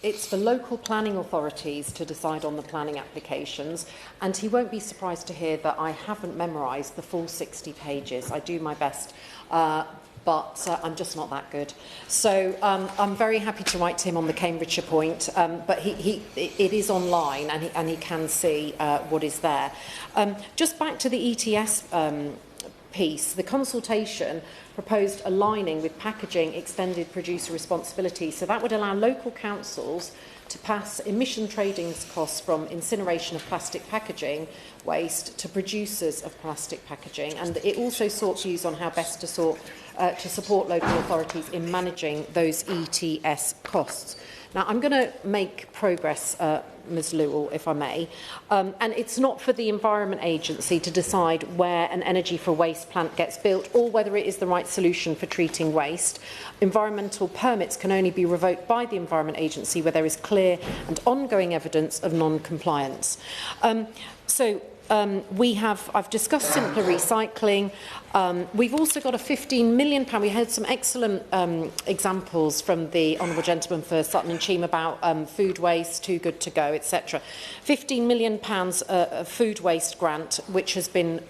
it's for local planning authorities to decide on the planning applications, and he won't be surprised to hear that I haven't memorised the full 60 pages. I do my best. But I'm just not that good. So I'm very happy to write to him on the Cambridgeshire point, but it is online and he can see what is there. Just back to the ETS piece, the consultation proposed aligning with packaging extended producer responsibility. So that would allow local councils to pass emission trading costs from incineration of plastic packaging waste to producers of plastic packaging. And it also sought views on how best to support local authorities in managing those ETS costs. Now, I'm going to make progress, Ms Lewell, if I may. And it's not for the Environment Agency to decide where an energy for waste plant gets built or whether it is the right solution for treating waste. Environmental permits can only be revoked by the Environment Agency where there is clear and ongoing evidence of non-compliance. I've discussed simpler recycling. We've also got a £15 million. We heard some excellent examples from the Honourable Gentleman for Sutton and Cheam about food waste, too good to go, etc. £15 million food waste grant, which has been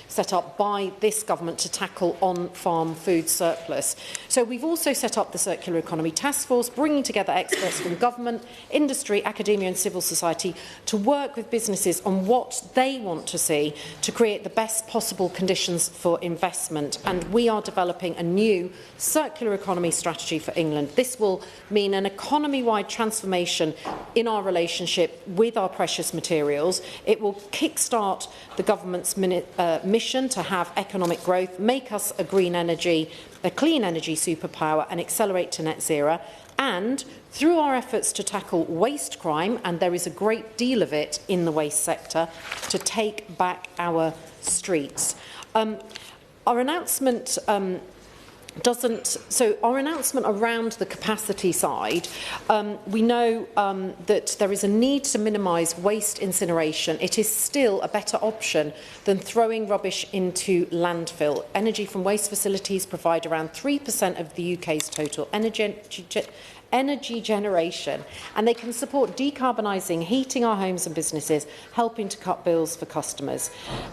set up by this government to tackle on-farm food surplus. So we've also set up the Circular Economy Task Force, bringing together experts from government, industry, academia and civil society to work with businesses on what they want to see to create the best possible conditions for investment. And we are developing a new circular economy strategy for England. This will mean an economy-wide transformation in our relationship with our precious materials. It will kickstart the government's mission to have economic growth, make us a clean energy superpower and accelerate to net zero. And through our efforts to tackle waste crime, and there is a great deal of it in the waste sector, to take back our streets. Our announcement our announcement around the capacity side, we know that there is a need to minimise waste incineration. It is still a better option than throwing rubbish into landfill. Energy from waste facilities provide around 3% of the UK's total energy generation, and they can support decarbonising heating our homes and businesses, helping to cut bills for customers.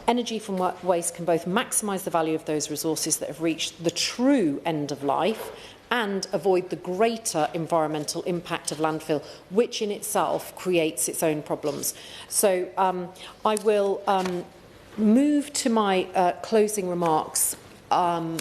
Energy from waste can both maximise the value of those resources that have reached the true end of life and avoid the greater environmental impact of landfill, which in itself creates its own problems. So I will move to my closing remarks to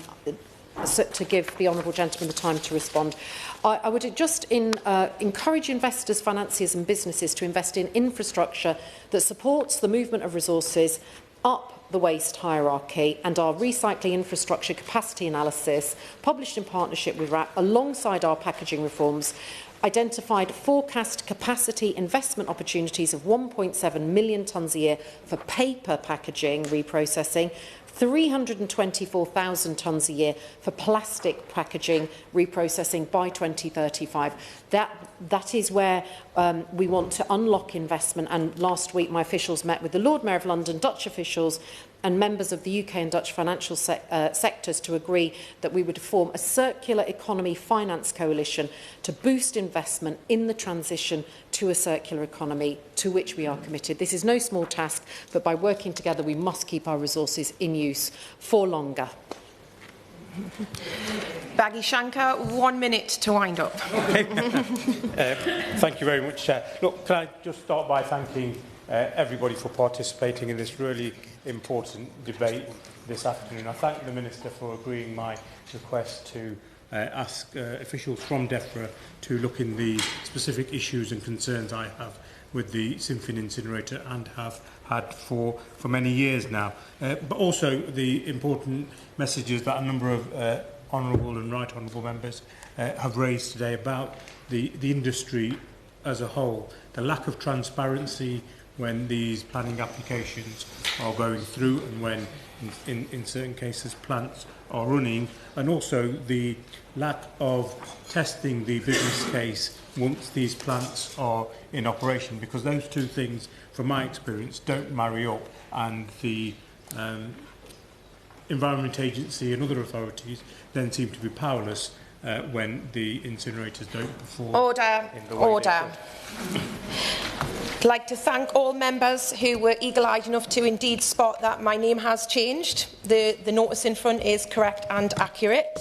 give the Honourable Gentleman the time to respond. I would just encourage investors, financiers and businesses to invest in infrastructure that supports the movement of resources up the waste hierarchy, and our recycling infrastructure capacity analysis, published in partnership with RAP, alongside our packaging reforms, identified forecast capacity investment opportunities of 1.7 million tonnes a year for paper packaging reprocessing, 324,000 tonnes a year for plastic packaging reprocessing by 2035. That is where we want to unlock investment. And last week, my officials met with the Lord Mayor of London, Dutch officials, and members of the UK and Dutch financial sectors to agree that we would form a circular economy finance coalition to boost investment in the transition to a circular economy, to which we are committed. This is no small task, but by working together, we must keep our resources in use for longer. Baggy Shankar, 1 minute to wind up. Thank you very much, Chair. Look, can I just start by thanking everybody for participating in this really important debate this afternoon. I thank the Minister for agreeing my request to ask officials from DEFRA to look in the specific issues and concerns I have with the Symphony incinerator and have had for many years now. But also the important messages that a number of honourable and right honourable members have raised today about the industry as a whole. The lack of transparency when these planning applications are going through and when in certain cases plants are running, and also the lack of testing the business case once these plants are in operation, because those two things, from my experience, don't marry up, and the Environment Agency and other authorities then seem to be powerless when the incinerators don't perform. Order. In the way Order. I'd like to thank all members who were eagle-eyed enough to indeed spot that my name has changed. The notice in front is correct and accurate.